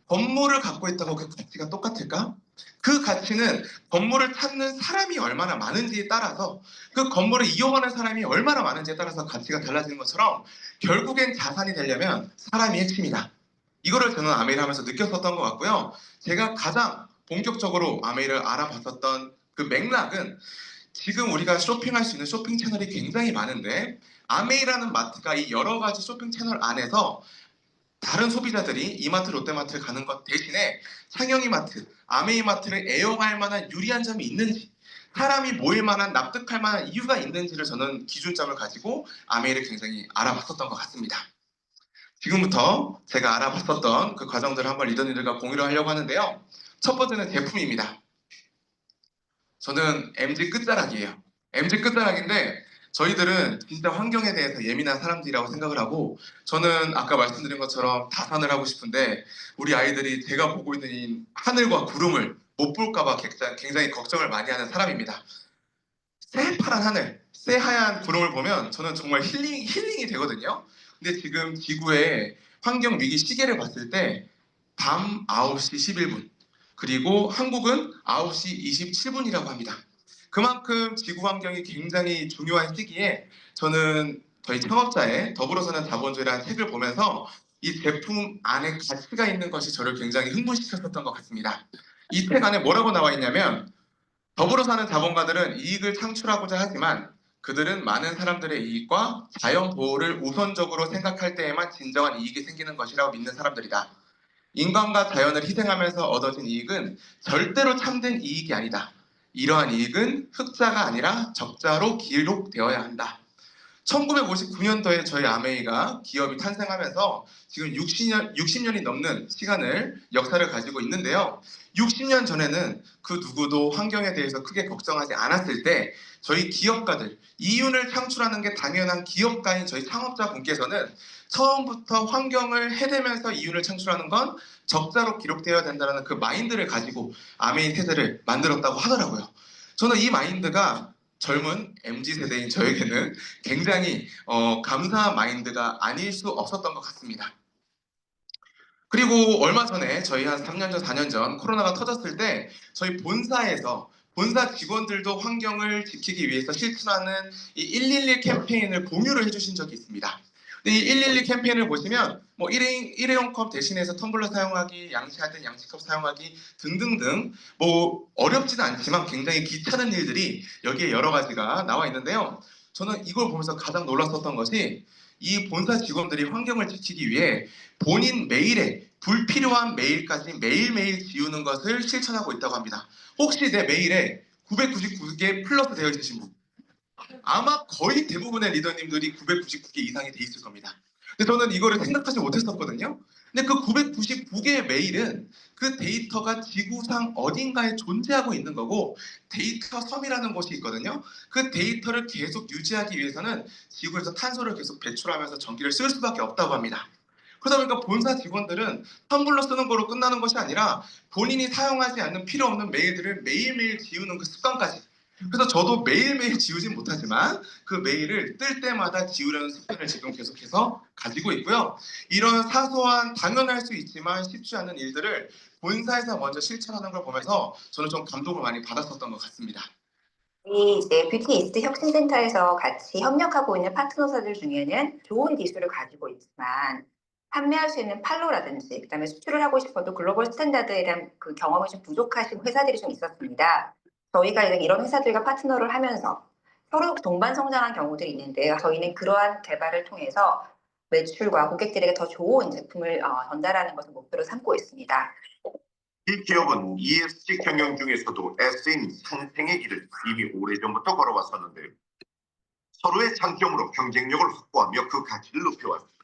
건물을 갖고 있다고 그 가치가 똑같을까? 그 가치는 건물을 찾는 사람이 얼마나 많은지에 따라서 그 건물을 이용하는 사람이 얼마나 많은지에 따라서 가치가 달라지는 것처럼 결국엔 자산이 되려면 사람이 핵심이다. 이거를 저는 아메이를 하면서 느꼈었던 것 같고요. 제가 가장 본격적으로 아메이를 알아봤었던 그 맥락은 지금 우리가 쇼핑할 수 있는 쇼핑 채널이 굉장히 많은데 아메이라는 마트가 이 여러 가지 쇼핑 채널 안에서 다른 소비자들이 이마트, 롯데마트를 가는 것 대신에 상영이마트, 아메이마트를 애용할 만한 유리한 점이 있는지 사람이 모일 만한 납득할 만한 이유가 있는지를 저는 기준점을 가지고 아메이를 굉장히 알아봤었던 것 같습니다. 지금부터 제가 알아봤었던 그 과정들을 한번 리더님들과 공유를 하려고 하는데요. 첫 번째는 제품입니다. 저는 MZ 끝자락이에요. MZ 끝자락인데 저희들은 진짜 환경에 대해서 예민한 사람들이라고 생각을 하고 저는 아까 말씀드린 것처럼 다산을 하고 싶은데 우리 아이들이 제가 보고 있는 이 하늘과 구름을 못 볼까 봐 굉장히 걱정을 많이 하는 사람입니다. 새파란 하늘, 새하얀 구름을 보면 저는 정말 힐링이 되거든요. 근데 지금 지구의 환경 위기 시계를 봤을 때 밤 9시 11분 그리고 한국은 9시 27분이라고 합니다. 그만큼 지구 환경이 굉장히 중요한 시기에 저는 저희 창업자의 더불어 사는 자본주의라는 책을 보면서 이 제품 안에 가치가 있는 것이 저를 굉장히 흥분시켰었던 것 같습니다. 이 책 안에 뭐라고 나와 있냐면 더불어 사는 자본가들은 이익을 창출하고자 하지만 그들은 많은 사람들의 이익과 자연 보호를 우선적으로 생각할 때에만 진정한 이익이 생기는 것이라고 믿는 사람들이다. 인간과 자연을 희생하면서 얻어진 이익은 절대로 참된 이익이 아니다. 이러한 이익은 흑자가 아니라 적자로 기록되어야 한다. 1959년도에 저희 아메이가 기업이 탄생하면서 지금 60년이 넘는 역사를 가지고 있는데요. 60년 전에는 그 누구도 환경에 대해서 크게 걱정하지 않았을 때 저희 기업가들, 이윤을 창출하는 게 당연한 기업가인 저희 창업자분께서는 처음부터 환경을 해대면서 이윤을 창출하는 건 적자로 기록되어야 된다는 그 마인드를 가지고 아메이 세대를 만들었다고 하더라고요. 저는 이 마인드가 젊은 MZ세대인 저에게는 굉장히 감사한 마인드가 아닐 수 없었던 것 같습니다. 그리고 얼마 전에 저희 한 3년 전, 4년 전 코로나가 터졌을 때 저희 본사 직원들도 환경을 지키기 위해서 실천하는 이 111 캠페인을 공유를 해주신 적이 있습니다. 근데 이 111 캠페인을 보시면 뭐 일회용 컵 대신해서 텀블러 사용하기, 양치할 땐 양치컵 사용하기 등등등 뭐 어렵지는 않지만 굉장히 귀찮은 일들이 여기에 여러 가지가 나와 있는데요. 저는 이걸 보면서 가장 놀랐었던 것이 이 본사 직원들이 환경을 지키기 위해 본인 메일에 불필요한 메일까지 매일매일 지우는 것을 실천하고 있다고 합니다. 혹시 내 메일에 999개 플러스 되어 있으신 분? 아마 거의 대부분의 리더님들이 999개 이상이 돼 있을 겁니다. 근데 저는 이거를 생각하지 못했었거든요. 근데 그 999개의 메일은 그 데이터가 지구상 어딘가에 존재하고 있는 거고 데이터 섬이라는 곳이 있거든요. 그 데이터를 계속 유지하기 위해서는 지구에서 탄소를 계속 배출하면서 전기를 쓸 수밖에 없다고 합니다. 그러다 보니까 본사 직원들은 텀블러 쓰는 거로 끝나는 것이 아니라 본인이 사용하지 않는 필요 없는 메일들을 매일매일 지우는 그 습관까지. 그래서 저도 매일매일 지우진 못하지만 그 메일을 뜰 때마다 지우려는 습관을 지금 계속해서 가지고 있고요. 이런 사소한 당연할 수 있지만 쉽지 않은 일들을 본사에서 먼저 실천하는 걸 보면서 저는 좀 감동을 많이 받았었던 것 같습니다. 이 이제 뷰티 이스트 혁신센터에서 같이 협력하고 있는 파트너사들 중에는 좋은 기술을 가지고 있지만 판매할 수 있는 판로라든지 그다음에 수출을 하고 싶어도 글로벌 스탠다드에 대한 그 경험이 좀 부족하신 회사들이 좀 있었습니다. 저희가 이제 이런 회사들과 파트너를 하면서 서로 동반 성장한 경우들이 있는데요. 저희는 그러한 개발을 통해서 매출과 고객들에게 더 좋은 제품을 전달하는 것을 목표로 삼고 있습니다. 이 기업은 ESG 경영 중에서도 애쓰인 상생의 길을 이미 오래전부터 걸어왔었는데 서로의 장점으로 경쟁력을 확보하며 그 가치를 높여왔습니다.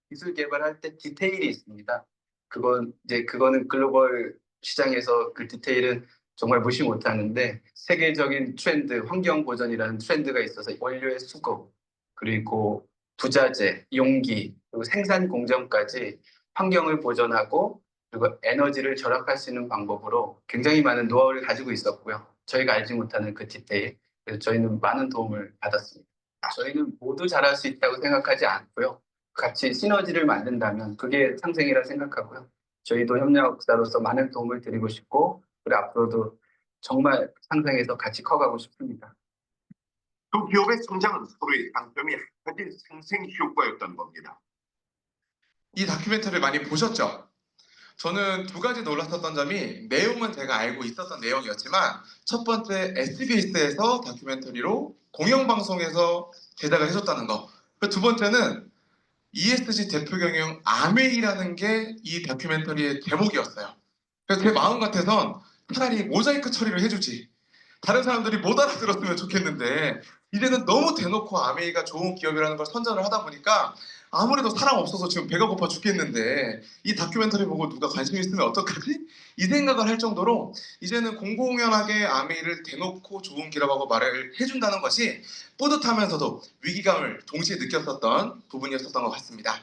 기술 개발할 때 디테일이 있습니다. 그거는 글로벌 시장에서 그 디테일은 정말 무시 못하는데 세계적인 트렌드, 환경 보전이라는 트렌드가 있어서 원료의 수급, 그리고 부자재, 용기, 그리고 생산 공정까지 환경을 보전하고 그리고 에너지를 절약할 수 있는 방법으로 굉장히 많은 노하우를 가지고 있었고요. 저희가 알지 못하는 그 디테일, 그래서 저희는 많은 도움을 받았습니다. 저희는 모두 잘할 수 있다고 생각하지 않고요. 같이 시너지를 만든다면 그게 상생이라 생각하고요. 저희도 협력사로서 많은 도움을 드리고 싶고 그리고 앞으로도 정말 상생해서 같이 커가고 싶습니다. 두 기업의 성장은 서로의 장점이 합해진 상생 효과였던 겁니다. 이 다큐멘터리를 많이 보셨죠? 저는 두 가지 놀랐었던 점이 내용은 제가 알고 있었던 내용이었지만 첫 번째 SBS에서 다큐멘터리로 공영방송에서 제작을 해줬다는 거. 그리고 두 번째는 ESG 대표 경영 아메이라는 게 이 다큐멘터리의 제목이었어요. 그래서 제 마음 같아선 차라리 모자이크 처리를 해주지. 다른 사람들이 못 알아들었으면 좋겠는데 이제는 너무 대놓고 아메이가 좋은 기업이라는 걸 선전을 하다 보니까 아무래도 사람 없어서 지금 배가 고파 죽겠는데 이 다큐멘터리 보고 누가 관심 있으면 어떡하지? 이 생각을 할 정도로 이제는 공공연하게 아메이를 대놓고 좋은 기업하고 말을 해준다는 것이 뿌듯하면서도 위기감을 동시에 느꼈었던 부분이었었던 것 같습니다.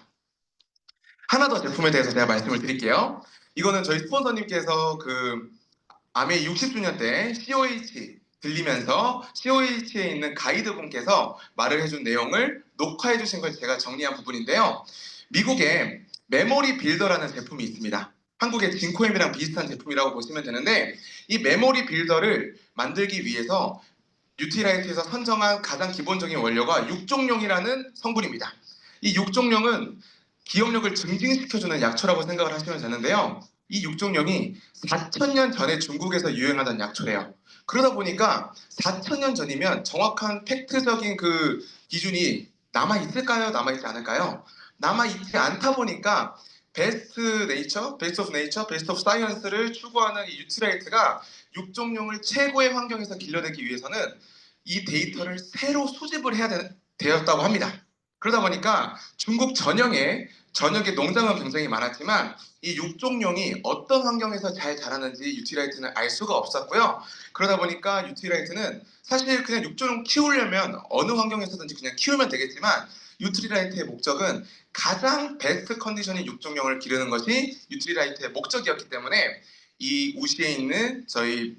하나 더 제품에 대해서 제가 말씀을 드릴게요. 이거는 저희 스폰서님께서 그 아메이 60주년 때 COH 들리면서 COH에 있는 가이드분께서 말을 해준 내용을 녹화해 주신 걸 제가 정리한 부분인데요. 미국에 메모리 빌더라는 제품이 있습니다. 한국의 진코엠이랑 비슷한 제품이라고 보시면 되는데 이 메모리 빌더를 만들기 위해서 뉴트리라이트에서 선정한 가장 기본적인 원료가 육종룡이라는 성분입니다. 이 육종룡은 기억력을 증진시켜주는 약초라고 생각을 하시면 되는데요. 이 육종룡이 4,000년 전에 중국에서 유행하던 약초래요. 그러다 보니까 4,000년 전이면 정확한 팩트적인 그 기준이 남아있을까요? 남아있지 않을까요? 남아있지 않다 보니까 베스트 오브 네이처, 베스트 오브 사이언스를 추구하는 이 뉴트리라이트가 육종룡을 최고의 환경에서 길러내기 위해서는 이 데이터를 새로 수집을 해야 되었다고 합니다. 그러다 보니까 중국 전역에 농장은 굉장히 많았지만 이 육종룡이 어떤 환경에서 잘 자라는지 뉴트리라이트는 알 수가 없었고요. 그러다 보니까 뉴트리라이트는 사실 그냥 육종룡 키우려면 어느 환경에서든지 그냥 키우면 되겠지만 뉴트리라이트의 목적은 가장 베스트 컨디션인 육종룡을 기르는 것이 뉴트리라이트의 목적이었기 때문에 이 우시에 있는 저희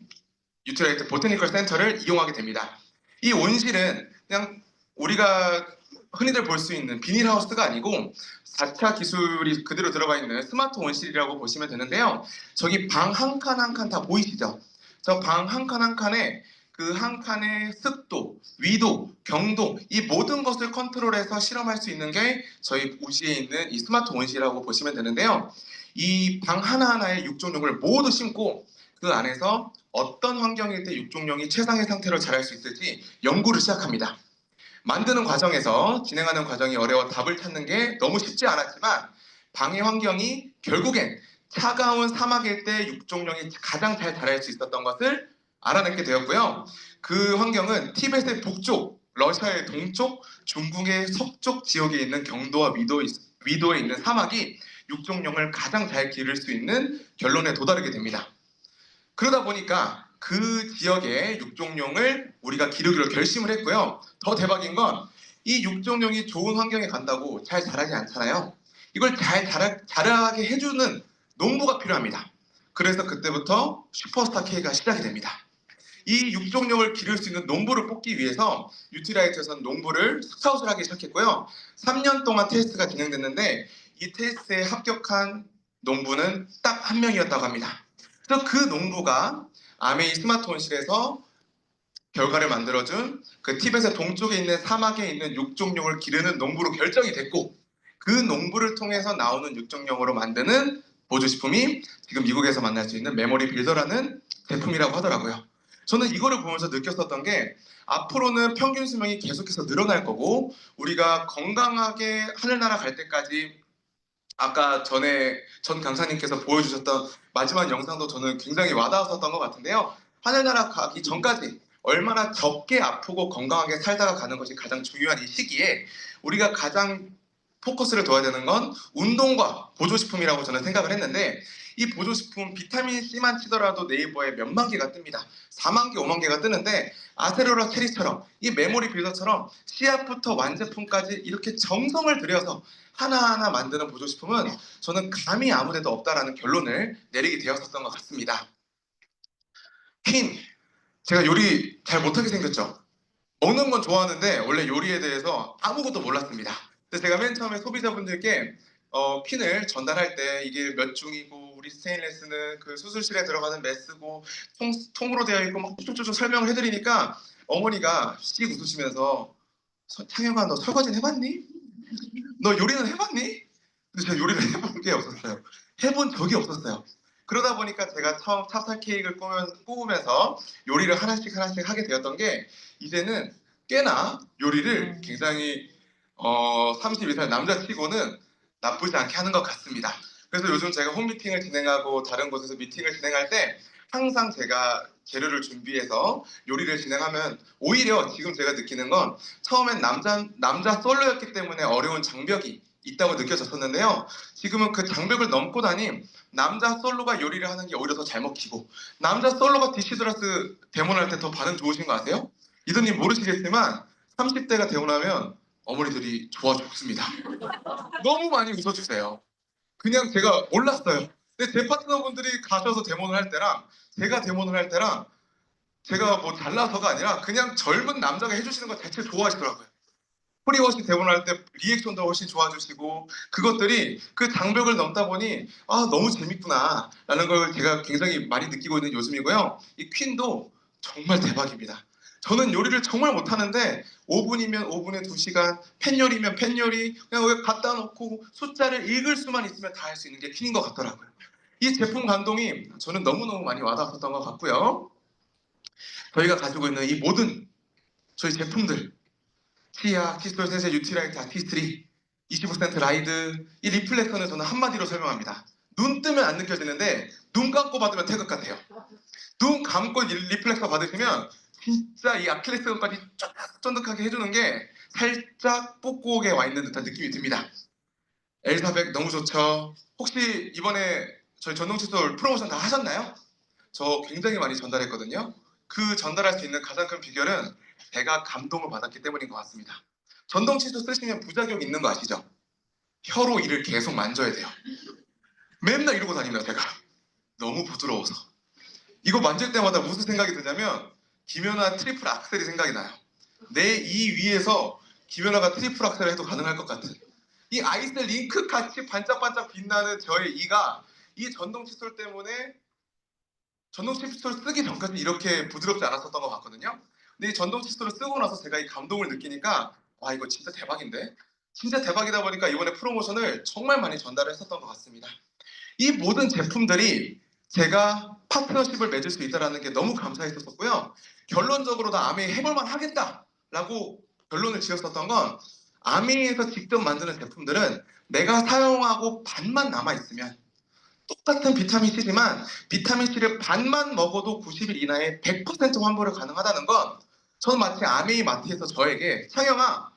뉴트리라이트 보테니컬 센터를 이용하게 됩니다. 이 온실은 그냥 우리가 흔히들 볼 수 있는 비닐하우스가 아니고 4차 기술이 그대로 들어가 있는 스마트 온실이라고 보시면 되는데요. 저기 방 한 칸 한 칸 다 보이시죠? 저 방 한 칸 한 칸에 그 한 칸의 습도, 위도, 경도 이 모든 것을 컨트롤해서 실험할 수 있는 게 저희 우시에 있는 이 스마트 온실이라고 보시면 되는데요. 이 방 하나하나에 육종룡을 모두 심고 그 안에서 어떤 환경일 때 육종룡이 최상의 상태로 자랄 수 있을지 연구를 시작합니다. 만드는 과정에서 진행하는 과정이 어려워 답을 찾는 게 너무 쉽지 않았지만 방의 환경이 결국엔 차가운 사막일 때 육종룡이 가장 잘 자랄 수 있었던 것을 알아내게 되었고요. 그 환경은 티벳의 북쪽, 러시아의 동쪽, 중국의 서쪽 지역에 있는 경도와 위도에 있는 사막이 육종룡을 가장 잘 기를 수 있는 결론에 도달하게 됩니다. 그러다 보니까 그 지역의 육종룡을 우리가 기르기로 결심을 했고요. 더 대박인 건 이 육종룡이 좋은 환경에 간다고 잘 자라지 않잖아요. 이걸 잘 자라게 해주는 농부가 필요합니다. 그래서 그때부터 슈퍼스타 K가 시작이 됩니다. 이 육종룡을 기를 수 있는 농부를 뽑기 위해서 뉴트리라이트에서는 농부를 스카웃을 하기 시작했고요. 3년 동안 테스트가 진행됐는데 이 테스트에 합격한 농부는 딱 한 명이었다고 합니다. 그래서 그 농부가 아메이 스마트 온실에서 결과를 만들어준 그 티벳의 동쪽에 있는 사막에 있는 육종룡을 기르는 농부로 결정이 됐고 그 농부를 통해서 나오는 육종용으로 만드는 보조식품이 지금 미국에서 만날 수 있는 메모리 빌더라는 제품이라고 하더라고요. 저는 이거를 보면서 느꼈었던 게 앞으로는 평균 수명이 계속해서 늘어날 거고 우리가 건강하게 하늘나라 갈 때까지 아까 전 강사님께서 보여주셨던 마지막 영상도 저는 굉장히 와닿았었던 것 같은데요. 하늘나라 가기 전까지 얼마나 적게 아프고 건강하게 살다가 가는 것이 가장 중요한 이 시기에 우리가 가장 포커스를 둬야 되는 건 운동과 보조식품이라고 저는 생각을 했는데 이 보조식품 비타민 C만 치더라도 네이버에 몇만 개가 뜹니다. 4만 개, 5만 개가 뜨는데 아세로라 체리처럼 이 메모리 빌더처럼 씨앗부터 완제품까지 이렇게 정성을 들여서 하나하나 만드는 보조식품은 저는 감히 아무데도 없다라는 결론을 내리게 되었었던 것 같습니다. 퀸, 제가 요리 잘 못하게 생겼죠? 먹는 건 좋아하는데 원래 요리에 대해서 아무것도 몰랐습니다. 근데 제가 맨 처음에 소비자분들께 퀸을 전달할 때 이게 몇 중이고 우리 스테인레스는 그 수술실에 들어가는 메스고 통으로 되어 있고 막 쭉쭉쭉 설명을 해드리니까 어머니가 씩 웃으시면서 창혁아 너 설거지는 해봤니? 너 요리는 해봤니? 근데 제가 요리를 해본 게 없었어요. 해본 적이 없었어요. 그러다 보니까 제가 처음 찹쌀 케이크를 꾸우면서 요리를 하나씩 하게 되었던 게 이제는 꽤나 요리를 굉장히 32살 남자치고는 나쁘지 않게 하는 것 같습니다. 그래서 요즘 제가 홈미팅을 진행하고 다른 곳에서 미팅을 진행할 때 항상 제가 재료를 준비해서 요리를 진행하면 오히려 지금 제가 느끼는 건 처음엔 남자 솔로였기 때문에 어려운 장벽이 있다고 느껴졌었는데요. 지금은 그 장벽을 넘고 다닌 남자 솔로가 요리를 하는 게 오히려 더 잘 먹히고 남자 솔로가 디시드러스 데모할 때 더 반응 좋으신 거 아세요? 이도님 모르시겠지만 30대가 되고 나면 어머니들이 좋아 죽습니다. 너무 많이 웃어주세요. 그냥 제가 몰랐어요. 근데 제 파트너분들이 가셔서 데모를 할 때랑 제가 데모를 할 때랑 제가 뭐 잘나서가 아니라 그냥 젊은 남자가 해주시는 거 자체 좋아하시더라고요. 프리워시 데모를 할 때 리액션도 훨씬 좋아주시고 그것들이 그 장벽을 넘다 보니 아 너무 재밌구나 라는 걸 제가 굉장히 많이 느끼고 있는 요즘이고요. 이 퀸도 정말 대박입니다. 저는 요리를 정말 못하는데 5분이면 5분에 2시간, 팬 요리면 팬 요리 그냥 여기 갖다 놓고 숫자를 읽을 수만 있으면 다 할 수 있는 게 퀸인 것 같더라고요. 이 제품 감동이 저는 너무너무 많이 와닿았었던 것 같고요. 저희가 가지고 있는 이 모든 저희 제품들 티아, 티스톨 세제, 유티라이트, 아티스트리, 25센트 라이드 이 리플렉터는 저는 한마디로 설명합니다. 눈 뜨면 안 느껴지는데 눈 감고 받으면 태극 같아요. 눈 감고 리플렉터 받으시면 진짜 이 아킬레스건까지 쫀득쫀득하게 해주는 게 살짝 뽁뽁에 와 있는 듯한 느낌이 듭니다. 엘사백 너무 좋죠. 혹시 이번에 저희 전동칫솔 프로모션 다 하셨나요? 저 굉장히 많이 전달했거든요. 그 전달할 수 있는 가장 큰 비결은 제가 감동을 받았기 때문인 것 같습니다. 전동칫솔 쓰시면 부작용 있는 거 아시죠? 혀로 이를 계속 만져야 돼요. 맨날 이러고 다닙니다 제가. 너무 부드러워서. 이거 만질 때마다 무슨 생각이 드냐면 김연아 트리플 악셀이 생각이 나요. 내 이 위에서 김연아가 트리플 악셀을 해도 가능할 것 같은 이 아이스 링크 같이 반짝반짝 빛나는 저의 이가 이 전동 칫솔 때문에 전동 칫솔 쓰기 전까지 이렇게 부드럽지 않았었던 것 같거든요. 근데 이 전동 칫솔을 쓰고 나서 제가 이 감동을 느끼니까 와 이거 진짜 대박인데? 진짜 대박이다 보니까 이번에 프로모션을 정말 많이 전달을 했었던 것 같습니다. 이 모든 제품들이 제가 파트너십을 맺을 수 있다는 게 너무 감사했었고요. 결론적으로 다 아메이 해볼만 하겠다라고 결론을 지었었던 건 아메이에서 직접 만드는 제품들은 내가 사용하고 반만 남아있으면 똑같은 비타민 C지만 비타민 C를 반만 먹어도 90일 이내에 100% 환불을 가능하다는 건 저는 마치 아메이 마트에서 저에게 창영아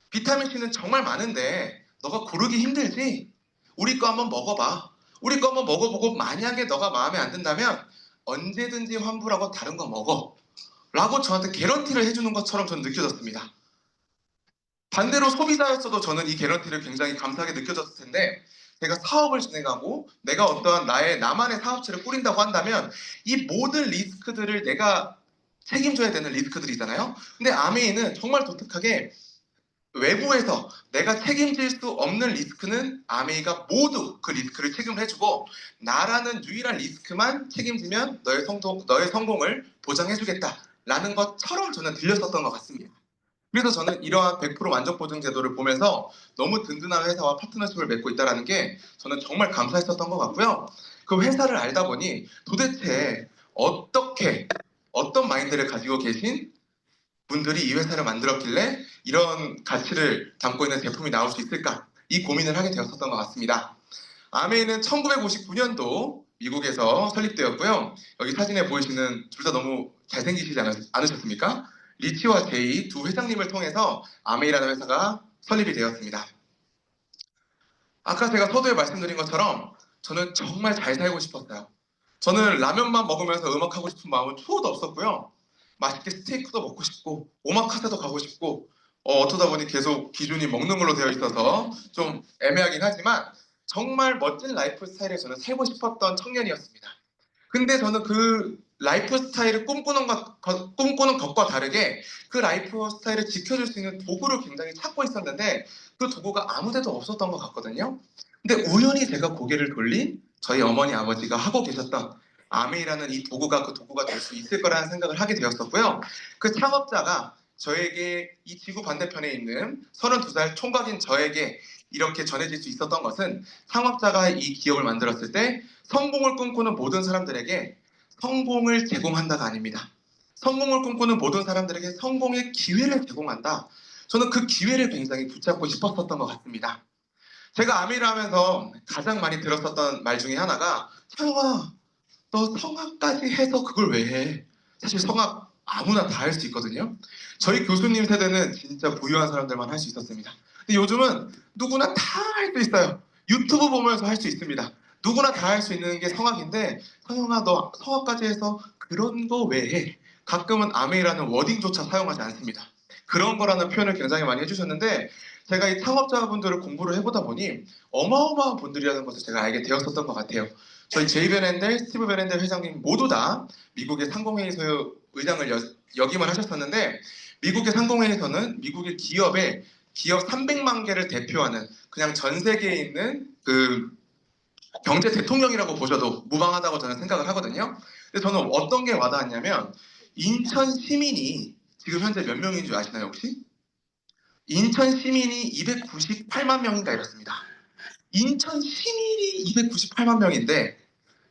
비타민 C는 정말 많은데 너가 고르기 힘들지? 우리 거 한번 먹어봐. 우리 거 한번 먹어보고 만약에 너가 마음에 안 든다면 언제든지 환불하고 다른 거 먹어 라고 저한테 개런티를 해주는 것처럼 저는 느껴졌습니다. 반대로 소비자였어도 저는 이 개런티를 굉장히 감사하게 느껴졌을 텐데 제가 사업을 진행하고 내가 어떠한 나만의 사업체를 꾸린다고 한다면 이 모든 리스크들을 내가 책임져야 되는 리스크들이잖아요. 근데 아메이는 정말 독특하게 외부에서 내가 책임질 수 없는 리스크는 아메이가 모두 그 리스크를 책임을 해주고 나라는 유일한 리스크만 책임지면 너의 성공을 보장해주겠다라는 것처럼 저는 들렸었던 것 같습니다. 그래서 저는 이러한 100% 만족 보증 제도를 보면서 너무 든든한 회사와 파트너십을 맺고 있다는 게 저는 정말 감사했었던 것 같고요. 그 회사를 알다 보니 도대체 어떤 마인드를 가지고 계신 분들이 이 회사를 만들었길래 이런 가치를 담고 있는 제품이 나올 수 있을까? 이 고민을 하게 되었었던 것 같습니다. 아메이는 1959년도 미국에서 설립되었고요. 여기 사진에 보이시는 둘 다 너무 잘생기시지 않으셨습니까? 리치와 제이 두 회장님을 통해서 아메이라는 회사가 설립이 되었습니다. 아까 제가 서두에 말씀드린 것처럼 저는 정말 잘 살고 싶었어요. 저는 라면만 먹으면서 음악하고 싶은 마음은 추호도 없었고요. 맛있게 스테이크도 먹고 싶고 오마카세도 가고 싶고 어쩌다 보니 계속 기준이 먹는 걸로 되어 있어서 좀 애매하긴 하지만 정말 멋진 라이프 스타일을 저는 살고 싶었던 청년이었습니다. 근데 저는 그 라이프 스타일을 꿈꾸는 것과 다르게 그 라이프 스타일을 지켜줄 수 있는 도구를 굉장히 찾고 있었는데 그 도구가 아무데도 없었던 것 같거든요. 근데 우연히 제가 고개를 돌린 저희 어머니 아버지가 하고 계셨던 아메이라는 이 도구가 그 도구가 될 수 있을 거라는 생각을 하게 되었었고요. 그 창업자가 저에게 이 지구 반대편에 있는 32살 총각인 저에게 이렇게 전해질 수 있었던 것은 창업자가 이 기업을 만들었을 때 성공을 꿈꾸는 모든 사람들에게 성공을 제공한다가 아닙니다. 성공을 꿈꾸는 모든 사람들에게 성공의 기회를 제공한다. 저는 그 기회를 굉장히 붙잡고 싶었었던 것 같습니다. 제가 아메이를 하면서 가장 많이 들었었던 말 중에 하나가 차영아, 너 성악까지 해서 그걸 왜 해? 사실 성악 아무나 다 할 수 있거든요. 저희 교수님 세대는 진짜 부유한 사람들만 할 수 있었습니다. 근데 요즘은 누구나 다 할 수 있어요. 유튜브 보면서 할 수 있습니다. 누구나 다 할 수 있는 게 성악인데 성영아 너 성악까지 해서 그런 거 왜 해? 가끔은 아메이라는 워딩조차 사용하지 않습니다. 그런 거라는 표현을 굉장히 많이 해주셨는데 제가 이 창업자분들을 공부를 해보다 보니 어마어마한 분들이라는 것을 제가 알게 되었었던 것 같아요. 저희 제이 베렌델, 스티브 베렌델 회장님 모두 다 미국의 상공회의소 의장을 역임을 하셨었는데 미국의 상공회의소는 미국의 기업 300만 개를 대표하는 그냥 전 세계에 있는 그 경제 대통령이라고 보셔도 무방하다고 저는 생각을 하거든요. 근데 저는 어떤 게 와닿았냐면 인천 시민이 지금 현재 몇 명인 줄 아시나요 혹시? 인천 시민이 298만 명인가 이렇습니다. 인천 시민이 298만 명인데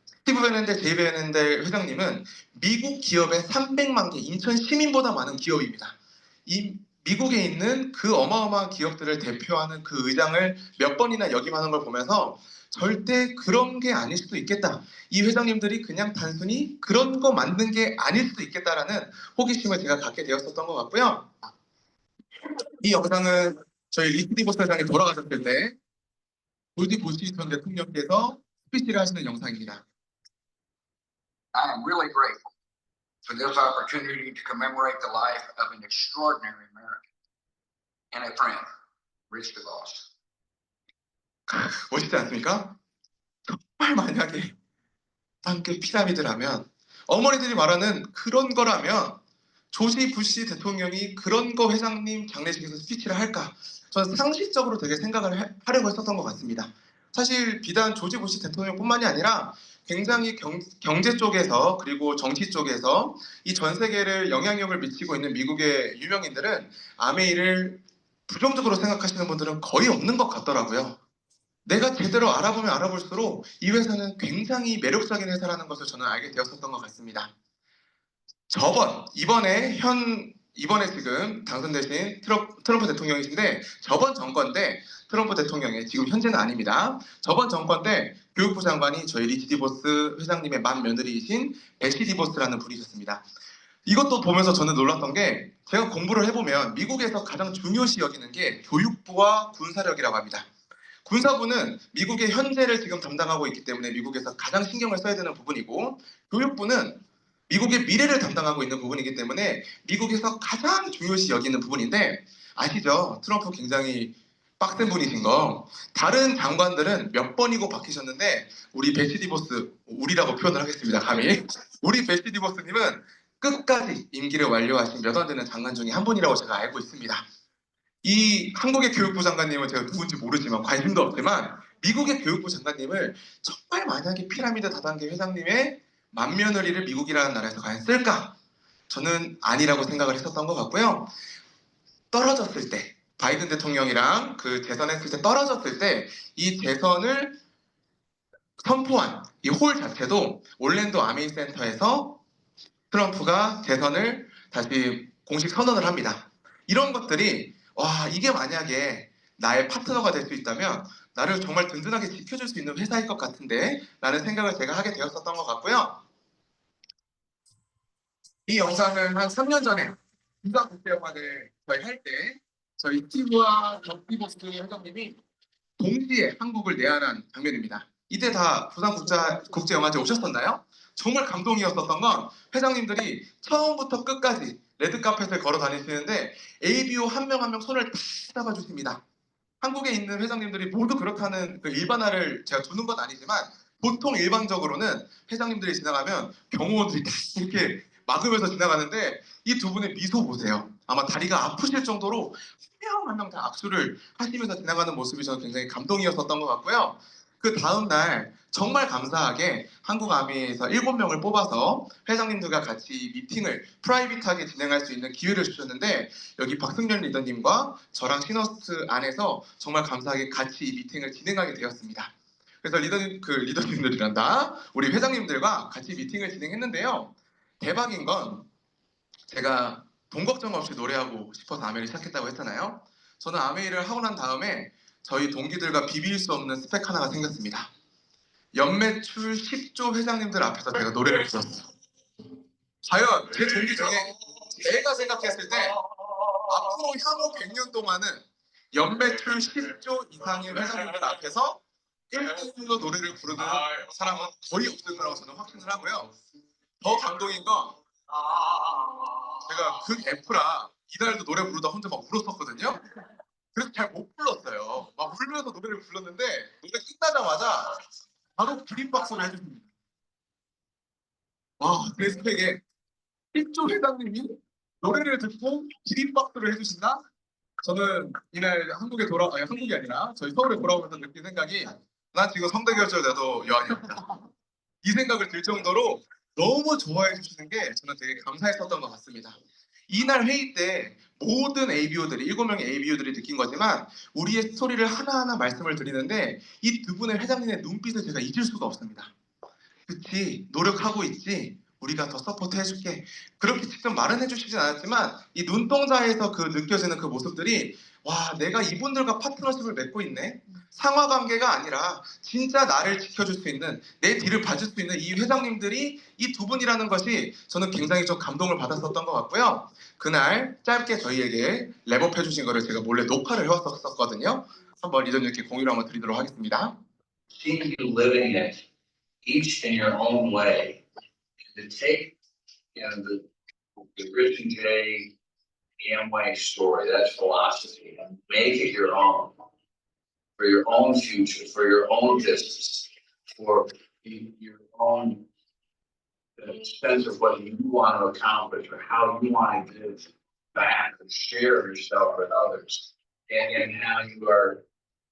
스티브 베넨델, 제이 베넨델 회장님은 미국 기업의 300만 개, 인천 시민보다 많은 기업입니다. 이 미국에 있는 그 어마어마한 기업들을 대표하는 그 의장을 몇 번이나 역임하는 걸 보면서 절대 그런 게 아닐 수도 있겠다. 이 회장님들이 그냥 단순히 그런 거 만든 게 아닐 수도 있겠다라는 호기심을 제가 갖게 되었었던 것 같고요. 이 영상은 저희 리치 디보스 회장이 돌아가셨을 때 골디 보시 전 대통령께서 스피치를 하시는 영상입니다. I am really grateful for this opportunity to commemorate the life of an extraordinary American and a friend, Rich DeVos. 멋있지 않습니까? 정말 만약에 함께 피라미드라면 어머니들이 말하는 그런 거라면 조지 부시 대통령이 그런 거 회장님 장례식에서 스피치를 할까? 저는 상식적으로 되게 생각을 하려고 했었던 것 같습니다. 사실 비단 조지 부시 대통령뿐만이 아니라 굉장히 경제 쪽에서 그리고 정치 쪽에서 이 전 세계를 영향력을 미치고 있는 미국의 유명인들은 아메이를 부정적으로 생각하시는 분들은 거의 없는 것 같더라고요. 내가 제대로 알아보면 알아볼수록 이 회사는 굉장히 매력적인 회사라는 것을 저는 알게 되었었던 것 같습니다. 이번에 지금 당선되신 트럼프 대통령이신데 저번 정권 때 트럼프 대통령의 지금 현재는 아닙니다. 저번 정권 때 교육부 장관이 저희 리치 디보스 회장님의 맏며느리이신 베시 디보스라는 분이셨습니다. 이것도 보면서 저는 놀랐던 게 제가 공부를 해보면 미국에서 가장 중요시 여기는 게 교육부와 군사력이라고 합니다. 군사부는 미국의 현재를 지금 담당하고 있기 때문에 미국에서 가장 신경을 써야 되는 부분이고 교육부는 미국의 미래를 담당하고 있는 부분이기 때문에 미국에서 가장 중요시 여기는 부분인데 아시죠? 트럼프 굉장히 빡센 분이신 거. 다른 장관들은 몇 번이고 바뀌셨는데 우리 베시 디보스, 우리라고 표현을 하겠습니다. 감히. 우리 베시 디보스님은 끝까지 임기를 완료하신 몇 안 되는 장관 중에 한 분이라고 제가 알고 있습니다. 이 한국의 교육부 장관님은 제가 누군지 모르지만 관심도 없지만 미국의 교육부 장관님을 정말 만약에 피라미드 다단계 회장님의 맏며느리를 미국이라는 나라에서 과연 쓸까? 저는 아니라고 생각을 했었던 것 같고요. 떨어졌을 때, 바이든 대통령이랑 그 재선했을 때 떨어졌을 때 이 재선을 선포한 이 홀 자체도 올랜도 아메이 센터에서 트럼프가 재선을 다시 공식 선언을 합니다. 이런 것들이 와, 이게 만약에 나의 파트너가 될 수 있다면 나를 정말 든든하게 지켜줄 수 있는 회사일 것 같은데 라는 생각을 제가 하게 되었었던 것 같고요. 이 영상은 한 3년 전에 부산국제영화를 저희 할 때 저희 스티브와 덕비보스 회장님이 동시에 한국을 내한한 장면입니다. 이때 다 부산국제영화제 오셨었나요? 정말 감동이었었던 건 회장님들이 처음부터 끝까지 레드카펫을 걸어 다니시는데 ABO 한 명 한 명 손을 다 잡아주십니다. 한국에 있는 회장님들이 모두 그렇다는 그 일반화를 제가 두는 건 아니지만 보통 일반적으로는 회장님들이 지나가면 경호원들이 다 이렇게 막으면서 지나가는데 이 두 분의 미소 보세요. 아마 다리가 아프실 정도로 한 명 한 명 다 악수를 하시면서 지나가는 모습이 저는 굉장히 감동이었었던 것 같고요. 그 다음 날 정말 감사하게 한국 아미에서 7명을 뽑아서 회장님들과 같이 미팅을 프라이빗하게 진행할 수 있는 기회를 주셨는데 여기 박승렬 리더님과 저랑 시너스 안에서 정말 감사하게 같이 이 미팅을 진행하게 되었습니다. 그래서 리더님들이란다 우리 회장님들과 같이 미팅을 진행했는데요. 대박인 건 제가 돈 걱정 없이 노래하고 싶어서 아메이를 시작했다고 했잖아요. 저는 아메이를 하고 난 다음에 저희 동기들과 비빌 수 없는 스펙 하나가 생겼습니다. 연매출 10조 회장님들 앞에서 제가 노래를 불렀어요. 과연 제 동기 중에 제가 생각했을 때 앞으로 향후 100년 동안은 연매출 10조 이상의 회장님들 앞에서 1등으로 노래를 부르는 사람은 거의 없을 거라고 저는 확신을 하고요. 더 감동인 건 제가 그 F라 이달도 노래 부르다 혼자 막 울었었거든요. 그래서 잘 못 불렀어요. 막 울면서 노래를 불렀는데 노래 끝나자마자 바로 기립박수를 해줍니다. 와, 내 스펙에 1조 회장님이 노래를 듣고 기립박수를 해주신다? 저는 이날 한국이 아니라 저희 서울에 돌아오면서 느낀 생각이 난 지금 성대결절 나도 여한이었다. 이 생각을 들 정도로 너무 좋아해 주시는 게 저는 되게 감사했었던 것 같습니다. 이날 회의 때 모든 ABO들이 7명의 ABO들이 느낀 거지만 우리의 스토리를 하나하나 말씀을 드리는데 이 두 분의 회장님의 눈빛을 제가 잊을 수가 없습니다. 그치, 노력하고 있지, 우리가 더 서포트 해줄게, 그렇게 직접 말은 해주시진 않았지만 이 눈동자에서 그 느껴지는 그 모습들이 와, 내가 이분들과 파트너십을 맺고 있네, 상하관계가 아니라 진짜 나를 지켜줄 수 있는, 내 뒤를 봐줄 수 있는 이 회장님들이 이 두 분이라는 것이 저는 굉장히 좀 감동을 받았었던 것 같고요. 그날 짧게 저희에게 랩업 해주신 거를 제가 몰래 녹화를 해왔었거든요. 한번 리더님께 공유를 한번 드리도록 하겠습니다. Seeing you living it each in your own way, to take, the Rich and Jay Amway story, that philosophy, and make it your own, for your own future, for your own business, for your own sense of what you want to accomplish or how you want to give back and share yourself with others, and how you are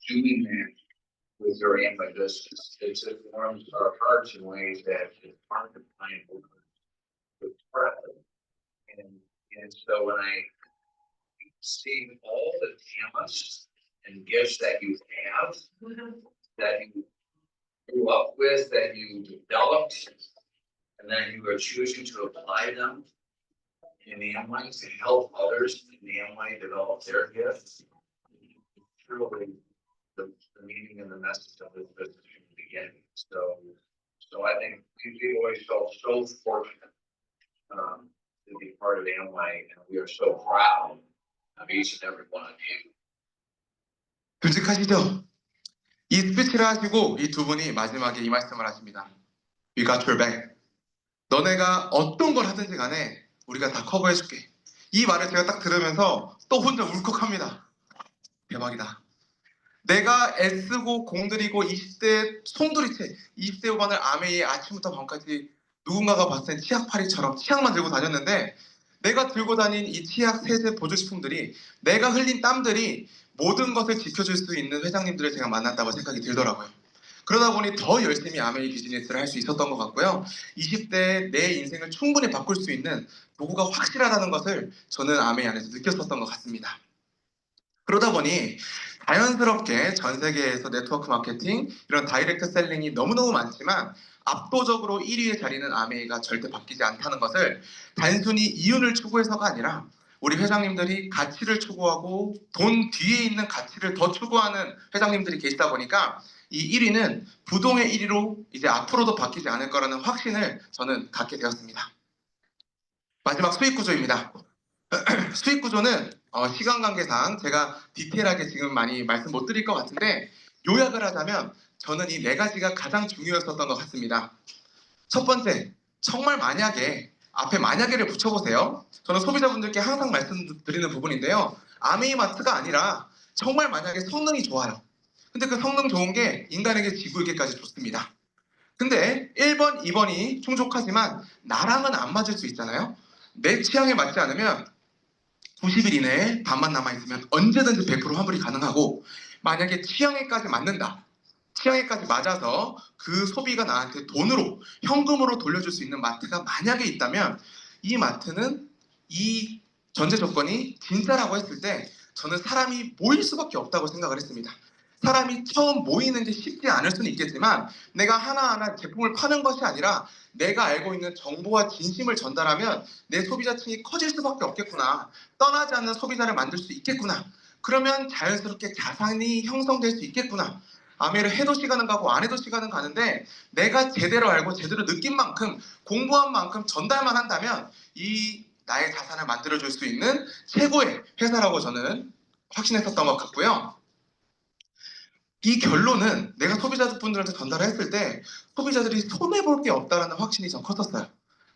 doing that with your Amway business. It warms our hearts in ways that it's hard to find with breath. And so when I see all the talents and gifts that you have, that you grew up with, that you developed, and that you are choosing to apply them in Amway to help others in Amway develop their gifts, truly the meaning and the message of this business from the beginning. So I think we always felt so fortunate to be part of Amway, and we are so proud of each and every one of you. 솔직하시죠? 이 스피치를 하시고 이 두 분이 마지막에 이 말씀을 하십니다. We got your back. 너네가 어떤 걸 하든지 간에 우리가 다 커버해줄게. 이 말을 제가 딱 들으면서 또 혼자 울컥합니다. 대박이다. 내가 애쓰고 공들이고 20대 송두리째 20대 후반을 아메이에 아침부터 밤까지 누군가가 봤을 땐 치약파리처럼 치약만 들고 다녔는데 내가 들고 다닌 이 치약 세제 보조식품들이 내가 흘린 땀들이 모든 것을 지켜줄 수 있는 회장님들을 제가 만났다고 생각이 들더라고요. 그러다 보니 더 열심히 아메이 비즈니스를 할 수 있었던 것 같고요. 20대에 내 인생을 충분히 바꿀 수 있는 도구가 확실하다는 것을 저는 아메이 안에서 느꼈었던 것 같습니다. 그러다 보니 자연스럽게 전 세계에서 네트워크 마케팅, 이런 다이렉트 셀링이 너무너무 많지만 압도적으로 1위의 자리는 아메이가 절대 바뀌지 않다는 것을 단순히 이윤을 추구해서가 아니라 우리 회장님들이 가치를 추구하고 돈 뒤에 있는 가치를 더 추구하는 회장님들이 계시다 보니까 이 1위는 부동의 1위로 이제 앞으로도 바뀌지 않을 거라는 확신을 저는 갖게 되었습니다. 마지막 수익 구조입니다. 수익 구조는 시간 관계상 제가 디테일하게 지금 많이 말씀 못 드릴 것 같은데 요약을 하자면 저는 이 네 가지가 가장 중요했었던 것 같습니다. 첫 번째, 정말 만약에 앞에 만약에를 붙여보세요. 저는 소비자분들께 항상 말씀드리는 부분인데요. 아메이마트가 아니라 정말 만약에 성능이 좋아요. 근데 그 성능 좋은 게 인간에게 지구에게까지 좋습니다. 근데 1번, 2번이 충족하지만 나랑은 안 맞을 수 있잖아요. 내 취향에 맞지 않으면 90일 이내에 반만 남아있으면 언제든지 100% 환불이 가능하고 만약에 취향에까지 맞는다. 취향에까지 맞아서 그 소비가 나한테 돈으로 현금으로 돌려줄 수 있는 마트가 만약에 있다면 이 마트는 이 전제 조건이 진짜라고 했을 때 저는 사람이 모일 수밖에 없다고 생각을 했습니다. 사람이 처음 모이는 게 쉽지 않을 수는 있겠지만 내가 하나하나 제품을 파는 것이 아니라 내가 알고 있는 정보와 진심을 전달하면 내 소비자층이 커질 수밖에 없겠구나. 떠나지 않는 소비자를 만들 수 있겠구나. 그러면 자연스럽게 자산이 형성될 수 있겠구나. 아메이를 해도 시간은 가고 안 해도 시간은 가는데 내가 제대로 알고 제대로 느낀 만큼 공부한 만큼 전달만 한다면 이 나의 자산을 만들어줄 수 있는 최고의 회사라고 저는 확신했었던 것 같고요. 이 결론은 내가 소비자분들한테 전달을 했을 때 소비자들이 손해볼 게 없다는 확신이 전 컸었어요.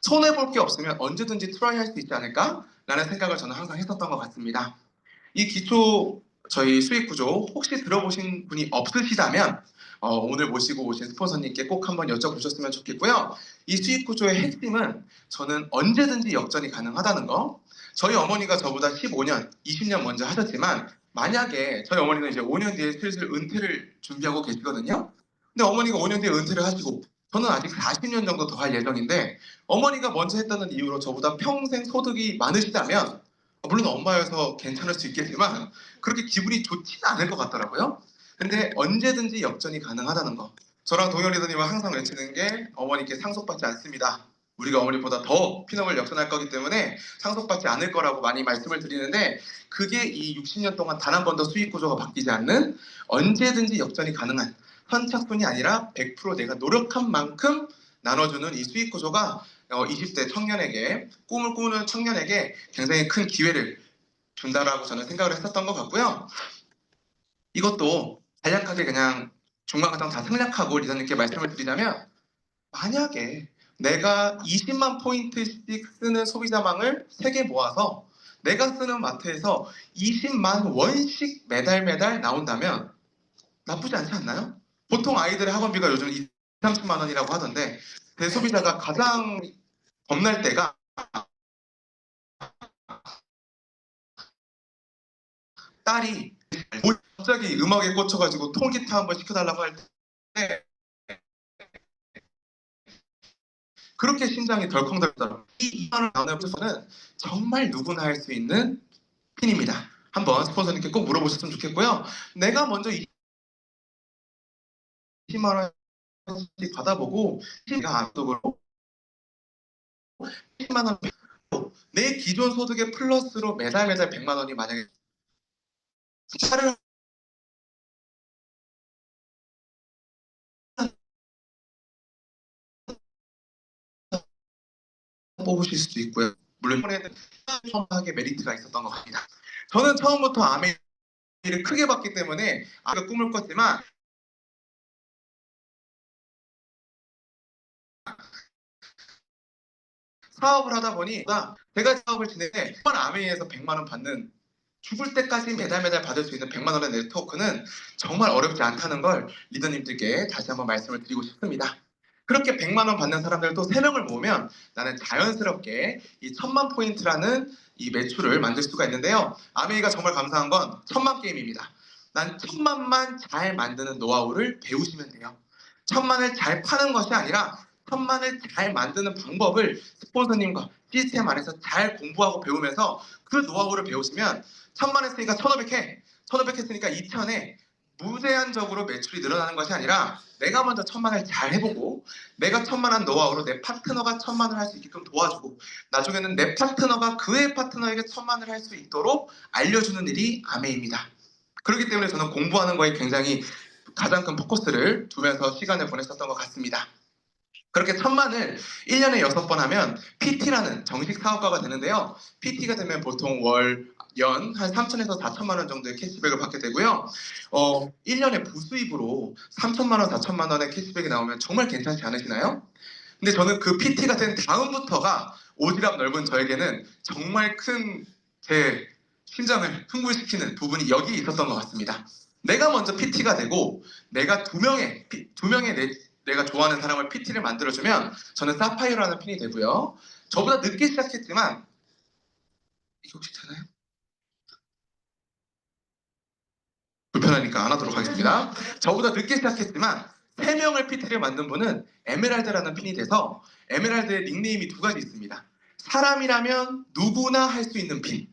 손해볼 게 없으면 언제든지 트라이 할 수 있지 않을까라는 생각을 저는 항상 했었던 것 같습니다. 이 기초 저희 수익 구조 혹시 들어보신 분이 없으시다면 오늘 모시고 오신 스폰서님께 꼭 한번 여쭤보셨으면 좋겠고요. 이 수익 구조의 핵심은 저는 언제든지 역전이 가능하다는 거. 저희 어머니가 저보다 15년, 20년 먼저 하셨지만 만약에 저희 어머니는 이제 5년 뒤에 슬슬 은퇴를 준비하고 계시거든요. 근데 어머니가 5년 뒤에 은퇴를 하시고 저는 아직 40년 정도 더 할 예정인데 어머니가 먼저 했다는 이유로 저보다 평생 소득이 많으시다면 물론 엄마여서 괜찮을 수 있겠지만 그렇게 기분이 좋지는 않을 것 같더라고요. 근데 언제든지 역전이 가능하다는 거. 저랑 동현 리더님은 항상 외치는 게 어머니께 상속받지 않습니다. 우리가 어머니보다 더 피nom을 역전할 거기 때문에 상속받지 않을 거라고 많이 말씀을 드리는데 그게 이 60년 동안 단 한 번도 수익 구조가 바뀌지 않는 언제든지 역전이 가능한 선착순이 아니라 100% 내가 노력한 만큼 나눠주는 이 수익 구조가 20대 청년에게 꿈을 꾸는 청년에게 굉장히 큰 기회를 준다라고 저는 생각을 했었던 것 같고요. 이것도 간략하게 그냥 중간과정 다 생략하고 리더님께 말씀을 드리자면 만약에 내가 20만 포인트씩 쓰는 소비자망을 3개 모아서 내가 쓰는 마트에서 20만 원씩 매달 나온다면 나쁘지 않지 않나요? 보통 아이들의 학원비가 요즘 20, 30만 원이라고 하던데 대소비자가 가장 겁날 때가 딸이 갑자기 음악에 꽂혀가지고 통기타 한번 시켜달라고 할 때 그렇게 심장이 덜컹덜컹. 이 2만 원 나눠서는 정말 누구나 할 수 있는 핀입니다. 한번 스폰서님께 꼭 물어보셨으면 좋겠고요. 내가 먼저 20만 원씩 받아보고 내가 안쪽으로 10만 원 내 기존 소득의 플러스로 매달 100만 원이 만약에 차를 뽑으실 수도 있고요. 물론 이번에는 처음하게 메리트가 있었던 것 같습니다. 저는 처음부터 아메이를 크게 봤기 때문에 아까 꿈을 꿨지만 사업을 하다 보니 제가 사업을 진행해 한 아메이에서 100만 원 받는 죽을 때까지 매달 받을 수 있는 100만 원의 네트워크는 정말 어렵지 않다는 걸 리더님들께 다시 한번 말씀을 드리고 싶습니다. 그렇게 100만 원 받는 사람들도 3명을 모으면 나는 자연스럽게 이 1000만 포인트라는 이 매출을 만들 수가 있는데요. 아메이가 정말 감사한 건 1000만 게임입니다. 난 1000만만 잘 만드는 노하우를 배우시면 돼요. 1000만을 잘 파는 것이 아니라 1000만을 잘 만드는 방법을 스폰서님과 시스템 안에서 잘 공부하고 배우면서 그 노하우를 배우시면 1000만 했으니까 1500 해. 1,500 했으니까 2,000에 무제한적으로 매출이 늘어나는 것이 아니라 내가 먼저 1,000만을 잘 해보고 내가 1,000만원 노하우로 내 파트너가 1,000만을 할 수 있게끔 도와주고 나중에는 내 파트너가 그의 파트너에게 1,000만을 할 수 있도록 알려주는 일이 아메입니다. 그렇기 때문에 저는 공부하는 거에 굉장히 가장 큰 포커스를 두면서 시간을 보냈었던 것 같습니다. 그렇게 1,000만을 1년에 6번 하면 PT라는 정식 사업가가 되는데요. PT가 되면 보통 연 한 3,000에서 4,000만 원 정도의 캐시백을 받게 되고요. 1년에 부수입으로 3,000만 원, 4,000만 원의 캐시백이 나오면 정말 괜찮지 않으시나요? 근데 저는 그 PT가 된 다음부터가 오지랖 넓은 저에게는 정말 큰 제 심장을 흥분시키는 부분이 여기 있었던 것 같습니다. 내가 먼저 PT가 되고 내가 두 명의 내가 좋아하는 사람을 PT를 만들어주면 저는 사파이어라는 핀이 되고요. 저보다 늦게 시작했지만 이게 혹시 되나요? 불편하니까 안 하도록 하겠습니다. 저보다 늦게 시작했지만 3명을 PT를 만든 분은 에메랄드라는 핀이 돼서 에메랄드의 닉네임이 2가지 있습니다. 사람이라면 누구나 할 수 있는 핀,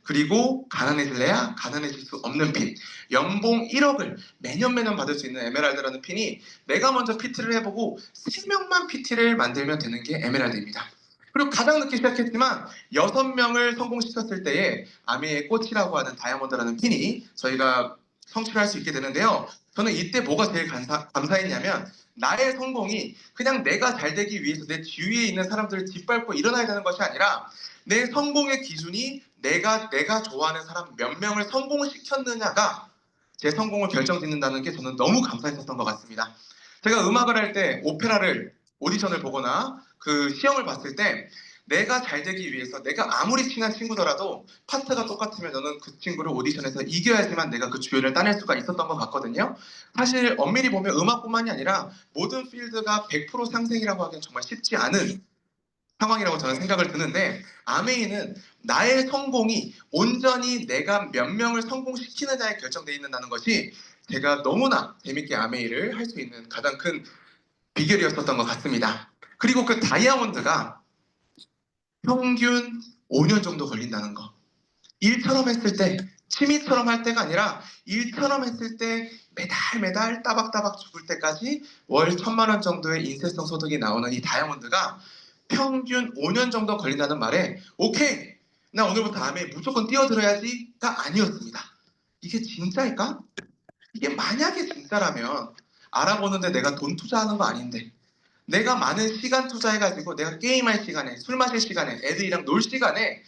그리고 가난해질래야 가난해질 수 없는 핀. 연봉 1억을 매년 받을 수 있는 에메랄드라는 핀이 내가 먼저 PT를 해보고 3명만 PT를 만들면 되는 게 에메랄드입니다. 그리고 가장 늦게 시작했지만 6명을 성공시켰을 때에 아미의 꽃이라고 하는 다이아몬드라는 핀이 저희가 성취를 할 수 있게 되는데요. 저는 이때 뭐가 제일 감사했냐면 나의 성공이 그냥 내가 잘 되기 위해서 내 주위에 있는 사람들을 짓밟고 일어나야 되는 것이 아니라 내 성공의 기준이 내가 좋아하는 사람 몇 명을 성공시켰느냐가 제 성공을 결정짓는다는 게 저는 너무 감사했었던 것 같습니다. 제가 음악을 할 때 오페라를 오디션을 보거나 그 시험을 봤을 때 내가 잘 되기 위해서 내가 아무리 친한 친구더라도 파트가 똑같으면 저는 그 친구를 오디션에서 이겨야지만 내가 그 주연을 따낼 수가 있었던 것 같거든요. 사실 엄밀히 보면 음악뿐만이 아니라 모든 필드가 100% 상생이라고 하기엔 정말 쉽지 않은 상황이라고 저는 생각을 드는데 아메이는 나의 성공이 온전히 내가 몇 명을 성공시키느냐에 결정되어 있는다는 것이 제가 너무나 재밌게 아메이를 할 수 있는 가장 큰 비결이었었던 것 같습니다. 그리고 그 다이아몬드가 평균 5년 정도 걸린다는 거. 일처럼 했을 때 취미처럼 할 때가 아니라 일처럼 했을 때 매달 따박따박 죽을 때까지 월 1,000만 원 정도의 인세성 소득이 나오는 이 다이아몬드가 평균 5년 정도 걸린다는 말에 오케이! 나 오늘부터 아메 무조건 뛰어들어야지가 아니었습니다. 이게 진짜일까? 이게 만약에 진짜라면 알아보는데 내가 돈 투자하는 거 아닌데 내가 많은 시간 투자해가지고 내가 게임할 시간에 술 마실 시간에 애들이랑 놀 시간에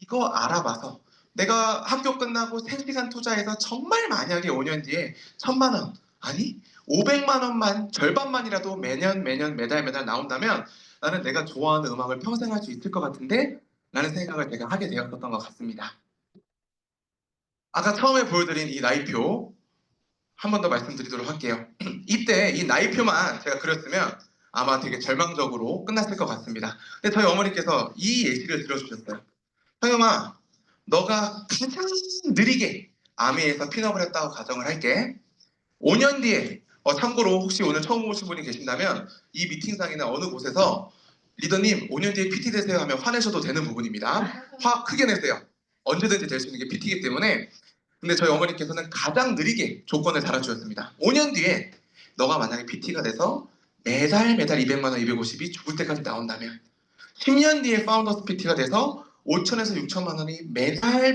이거 알아봐서 내가 학교 끝나고 3시간 투자해서 정말 만약에 5년 뒤에 1,000만 원 아니 500만 원만 절반만이라도 매달 나온다면 나는 내가 좋아하는 음악을 평생 할 수 있을 것 같은데 라는 생각을 제가 하게 되었던 것 같습니다. 아까 처음에 보여드린 이 나이표 한 번 더 말씀드리도록 할게요. 이때 이 나이표만 제가 그렸으면 아마 되게 절망적으로 끝났을 것 같습니다. 근데 저희 어머니께서 이 예시를 들어주셨어요. 성영아, 너가 가장 느리게 아미에서 핀업을 했다고 가정을 할게. 5년 뒤에 참고로 혹시 오늘 처음 오신 분이 계신다면 이 미팅상이나 어느 곳에서 리더님 5년 뒤에 PT 되세요 하면 화내셔도 되는 부분입니다. 화 크게 내세요. 언제든지 될 수 있는 게 PT이기 때문에. 근데 저희 어머니께서는 가장 느리게 조건을 달아주셨습니다. 5년 뒤에 너가 만약에 PT가 돼서 매달 200만 원, 250이 죽을 때까지 나온다면 10년 뒤에 파운더스 PT가 돼서 5천에서 6천만 원이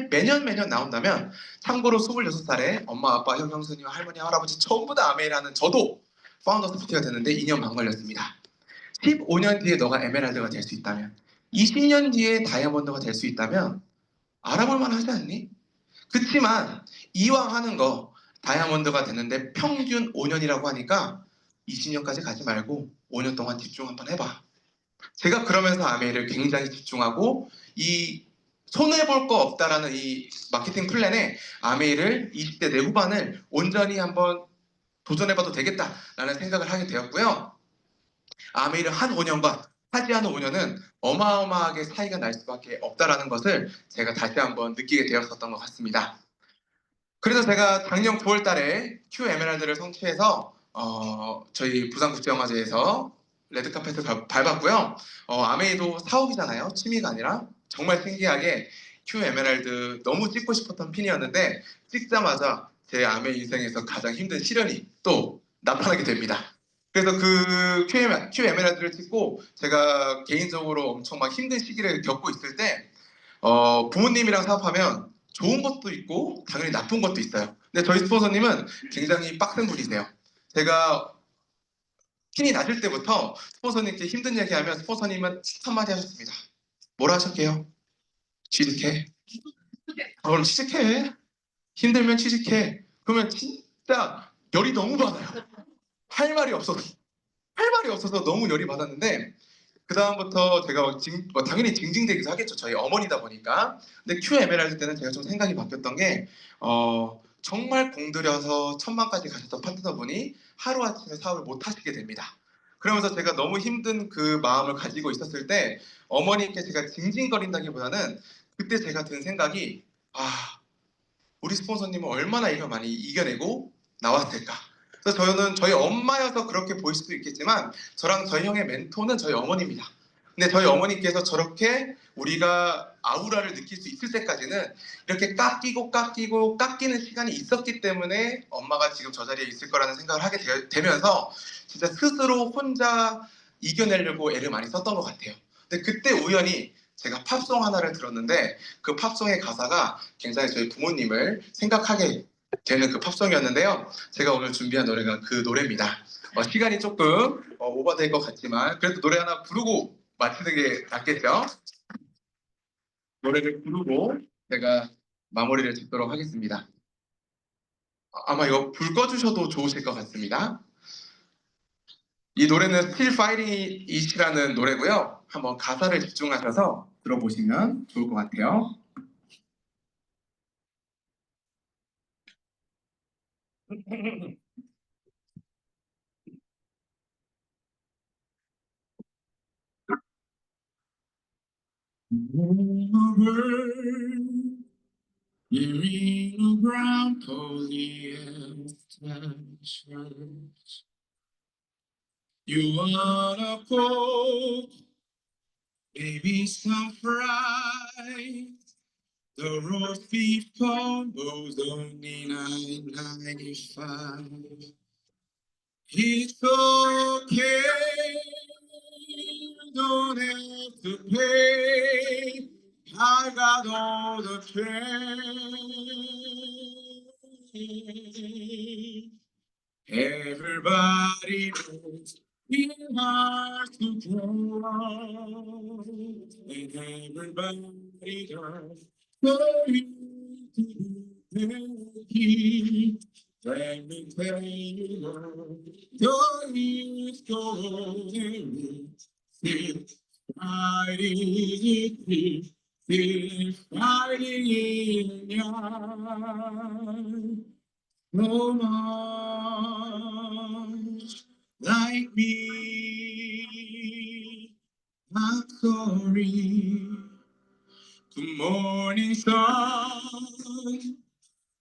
매년 나온다면 참고로 26살에 엄마, 아빠, 형, 형수님, 할머니, 할아버지 전부 다 아메이를 하는 저도 파운더스 PT가 됐는데 2년 반 걸렸습니다. 15년 뒤에 너가 에메랄드가 될 수 있다면 20년 뒤에 다이아몬드가 될 수 있다면 알아볼 만하지 않니? 그치만 이왕 하는 거 다이아몬드가 됐는데 평균 5년이라고 하니까 20년까지 가지 말고 5년 동안 집중 한번 해봐. 제가 그러면서 아메이를 굉장히 집중하고 이 손해볼 거 없다라는 이 마케팅 플랜에 아메이를 20대 내 후반을 온전히 한번 도전해봐도 되겠다라는 생각을 하게 되었고요. 아메이를 한 5년과 하지 않은 5년은 어마어마하게 차이가 날 수밖에 없다라는 것을 제가 다시 한번 느끼게 되었었던 것 같습니다. 그래서 제가 작년 9월 달에 Q 에메랄드를 성취해서 저희 부산국제영화제에서 레드카펫을 밟았고요. 아메이도 사업이잖아요. 취미가 아니라 정말 신기하게 큐 에메랄드 너무 찍고 싶었던 핀이었는데 찍자마자 제 아메 인생에서 가장 힘든 시련이 또 나타나게 됩니다. 그래서 그 큐 에메랄드를 찍고 제가 개인적으로 엄청 막 힘든 시기를 겪고 있을 때 부모님이랑 사업하면 좋은 것도 있고 당연히 나쁜 것도 있어요. 근데 저희 스폰서님은 굉장히 빡센 분이세요. 제가 신이 낮을 때부터 스폰서님께 힘든 얘기하면 스폰서님은 한마디 하셨습니다. 뭐라 하셨게요? 취직해. 그럼 취직해. 힘들면 취직해. 그러면 진짜 열이 너무 받아요. 할 말이 없어서 너무 열이 받았는데 그 다음부터 제가 당연히 징징대기도 하겠죠. 저희 어머니다 보니까. 근데 큐 에메랄드 때는 제가 좀 생각이 바뀌었던 게 정말 공들여서 1000만까지 가셨던 파트너분이 하루아침에 사업을 못 하시게 됩니다. 그러면서 제가 너무 힘든 그 마음을 가지고 있었을 때 어머니께 제가 징징거린다기보다는 그때 제가 든 생각이 우리 스폰서님은 얼마나 이걸 많이 이겨내고 나왔을까. 그래서 저는 저희 엄마여서 그렇게 보일 수도 있겠지만 저랑 저희 형의 멘토는 저희 어머니입니다. 근데 저희 어머니께서 저렇게 우리가 아우라를 느낄 수 있을 때까지는 이렇게 깎이는 시간이 있었기 때문에 엄마가 지금 저 자리에 있을 거라는 생각을 하게 되면서 진짜 스스로 혼자 이겨내려고 애를 많이 썼던 것 같아요. 근데 그때 우연히 제가 팝송 하나를 들었는데 그 팝송의 가사가 굉장히 저희 부모님을 생각하게 되는 그 팝송이었는데요. 제가 오늘 준비한 노래가 그 노래입니다. 시간이 조금 오버될 것 같지만 그래도 노래 하나 부르고 마치는 게 낫겠죠? 노래를 부르고 제가 마무리를 짓도록 하겠습니다. 아마 이거 불 꺼주셔도 좋으실 것 같습니다. 이 노래는 Still Fighting It이라는 노래고요. 한번 가사를 집중하셔서 들어보시면 좋을 것 같아요. Wearing a brown polyester shirt. You wanna coke, maybe some fries. The roast beef combo's only $9.95. It's okay, you don't have to pay. I got all the change. Everybody knows it has to grow, and everybody does. So you to be lucky. Let me tell you, love, your years go on and still fighting it, still fighting in your eyes. No much like me. I'm sorry. Good morning, sun.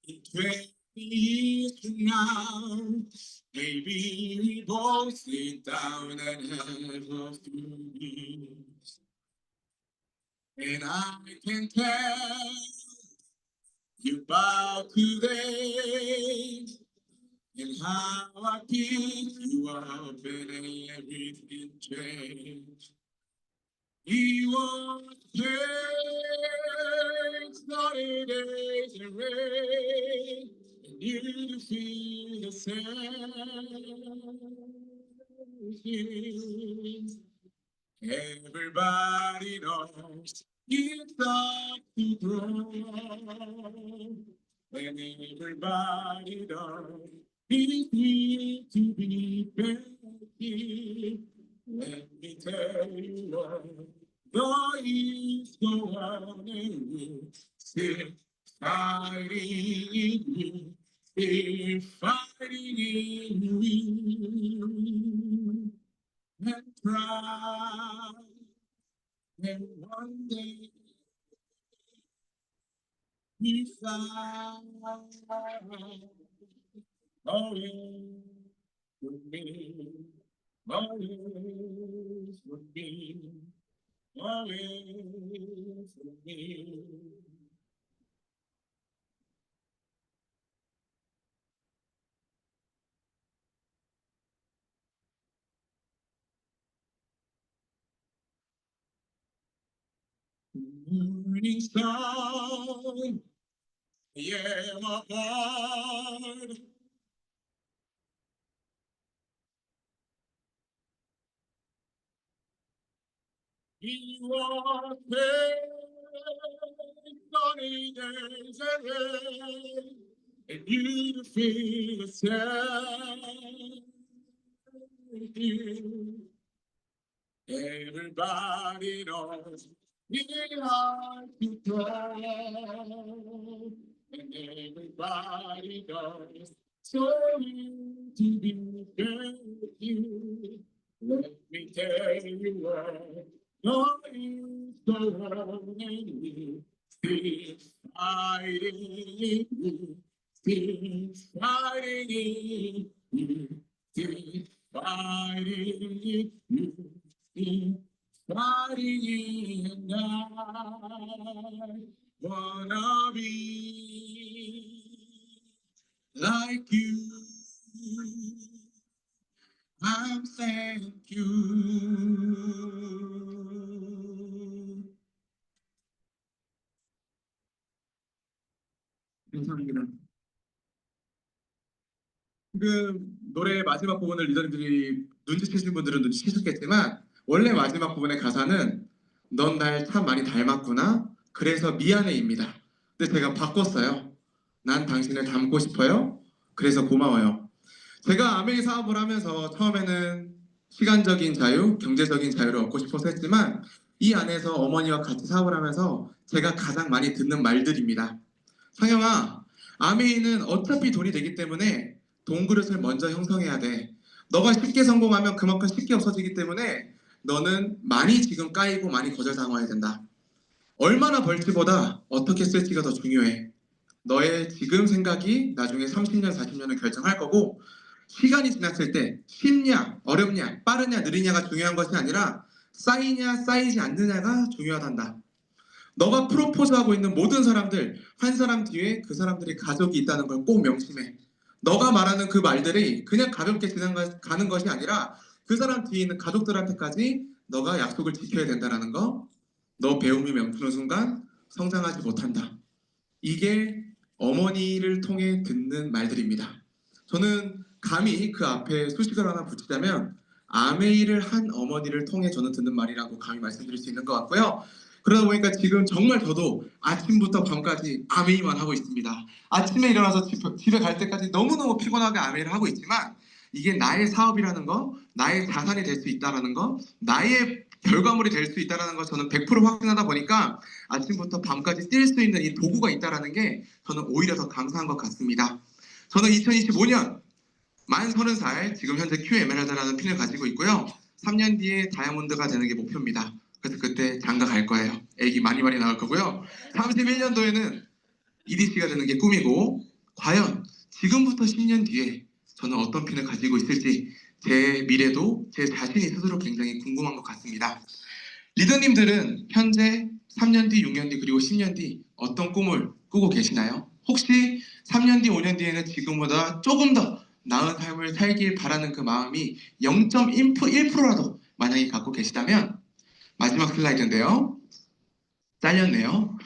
In 20 years from now, maybe we both sit down and have a few beers. And I can tell you about today. And how I picked you up and everything changed. He was paid, sunny days and rain, and you feel the same. Everybody knows it's up to grow, and everybody knows it's need to be better. Let me tell you what, though years go on and we're still fighting you, still fighting you. And try, and one day we fly away with me, always with me, always with me. Morning star, yeah, my heart. You are faith, sunny days ahead, and you feel the same. Everybody knows it's hard to tell, and everybody knows so you to be with you. Let me tell you what, no use go on and you still fighting you, still fighting you, still fighting you. Fighting and I wanna be like you. I'm thank you. 감사합니다. 그 노래의 마지막 부분을 리더님들이 눈치채신 분들은 눈치채셨겠지만 원래 마지막 부분의 가사는 넌 날 참 많이 닮았구나 그래서 미안해입니다. 근데 제가 바꿨어요. 난 당신을 닮고 싶어요. 그래서 고마워요. 제가 아메이 사업을 하면서 처음에는 시간적인 자유, 경제적인 자유를 얻고 싶어서 했지만 이 안에서 어머니와 같이 사업을 하면서 제가 가장 많이 듣는 말들입니다. 상영아, 아메이는 어차피 돈이 되기 때문에 돈 그릇을 먼저 형성해야 돼. 너가 쉽게 성공하면 그만큼 쉽게 없어지기 때문에 너는 많이 지금 까이고 많이 거절당해야 된다. 얼마나 벌지보다 어떻게 쓸지가 더 중요해. 너의 지금 생각이 나중에 30년, 40년을 결정할 거고 시간이 지났을 때 쉽냐, 어렵냐, 빠르냐, 느리냐가 중요한 것이 아니라 쌓이냐, 쌓이지 않느냐가 중요하단다. 너가 프로포즈하고 있는 모든 사람들, 한 사람 뒤에 그 사람들의 가족이 있다는 걸 꼭 명심해. 너가 말하는 그 말들이 그냥 가볍게 지나가는 것이 아니라 그 사람 뒤에 있는 가족들한테까지 너가 약속을 지켜야 된다는 거. 너 배움이 멈추는 순간 성장하지 못한다. 이게 어머니를 통해 듣는 말들입니다. 저는 감히 그 앞에 수식을 하나 붙이자면 아메이를 한 어머니를 통해 저는 듣는 말이라고 감히 말씀드릴 수 있는 것 같고요. 그러다 보니까 지금 정말 저도 아침부터 밤까지 아메이만 하고 있습니다. 아침에 일어나서 집에 갈 때까지 너무너무 피곤하게 아메이를 하고 있지만 이게 나의 사업이라는 거, 나의 자산이 될 수 있다는 거, 나의 결과물이 될 수 있다는 거 저는 100% 확신하다 보니까 아침부터 밤까지 뛸 수 있는 이 도구가 있다는 게 저는 오히려 더 감사한 것 같습니다. 저는 2025년 만 30살, 지금 현재 Q 에메랄드라는 핀을 가지고 있고요. 3년 뒤에 다이아몬드가 되는 게 목표입니다. 그래서 그때 장가 갈 거예요. 애기 많이 나올 거고요. 31년도에는 EDC가 되는 게 꿈이고 과연 지금부터 10년 뒤에 저는 어떤 핀을 가지고 있을지 제 미래도 제 자신이 스스로 굉장히 궁금한 것 같습니다. 리더님들은 현재 3년 뒤, 6년 뒤, 그리고 10년 뒤 어떤 꿈을 꾸고 계시나요? 혹시 3년 뒤, 5년 뒤에는 지금보다 조금 더 나은 삶을 살길 바라는 그 마음이 0.1%라도 만약에 갖고 계시다면 마지막 슬라이드인데요. 잘렸네요.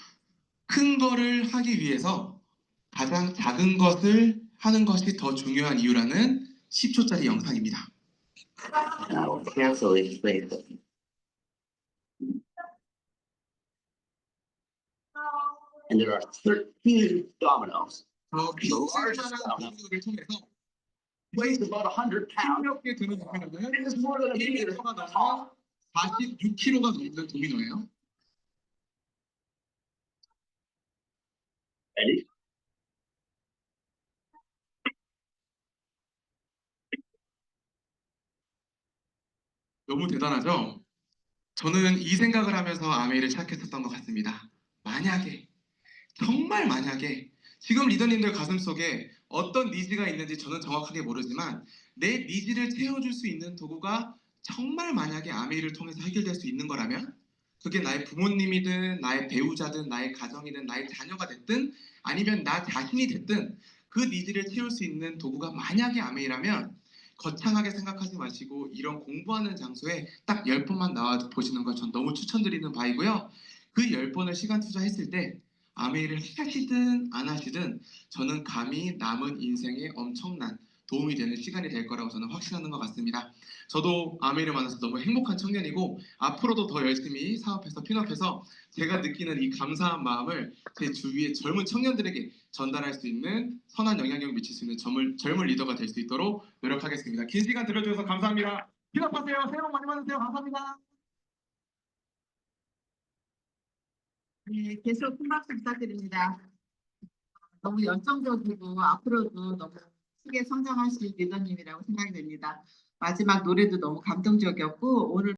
큰 거를 하기 위해서 가장 작은 것을 하는 것이 더 중요한 이유라는 10초짜리 영상입니다. Now carefully place it. And there are 13 dominoes. The largest domino 를 통해서 weighs about 100 pounds. 힘겹게 드는 도미노는 It is more than a meter 1m가 넘는 tall. 46kg가 넘는 도미노예요. Ready? 너무 대단하죠? 저는 이 생각을 하면서 아메이를 시작했었던 것 같습니다. 만약에, 정말 만약에 지금 리더님들 가슴속에 어떤 니즈가 있는지 저는 정확하게 모르지만 내 니즈를 채워줄 수 있는 도구가 정말 만약에 아메이를 통해서 해결될 수 있는 거라면 그게 나의 부모님이든 나의 배우자든 나의 가정이든 나의 자녀가 됐든 아니면 나 자신이 됐든 그 니즈를 채울 수 있는 도구가 만약에 아메이라면 거창하게 생각하지 마시고 이런 공부하는 장소에 딱 10번만 나와 보시는 걸 전 너무 추천드리는 바이고요. 그 10번을 시간 투자했을 때 아메이를 하시든 안 하시든 저는 감히 남은 인생에 엄청난 도움이 되는 시간이 될 거라고 저는 확신하는 것 같습니다. 저도 아메이를 만나서 너무 행복한 청년이고 앞으로도 더 열심히 사업해서 핀업해서 제가 느끼는 이 감사한 마음을 제 주위의 젊은 청년들에게 전달할 수 있는 선한 영향력을 미칠 수 있는 젊은 리더가 될 수 있도록 노력하겠습니다. 긴 시간 들어주셔서 감사합니다. 핀업하세요. 새해 복 많이 받으세요. 감사합니다. 네, 계속 큰 박수 부탁드립니다. 너무 열정적이고 앞으로도 너무 크게 성장하실 리더님이라고 생각이 됩니다. 마지막 노래도 너무 감동적이었고 오늘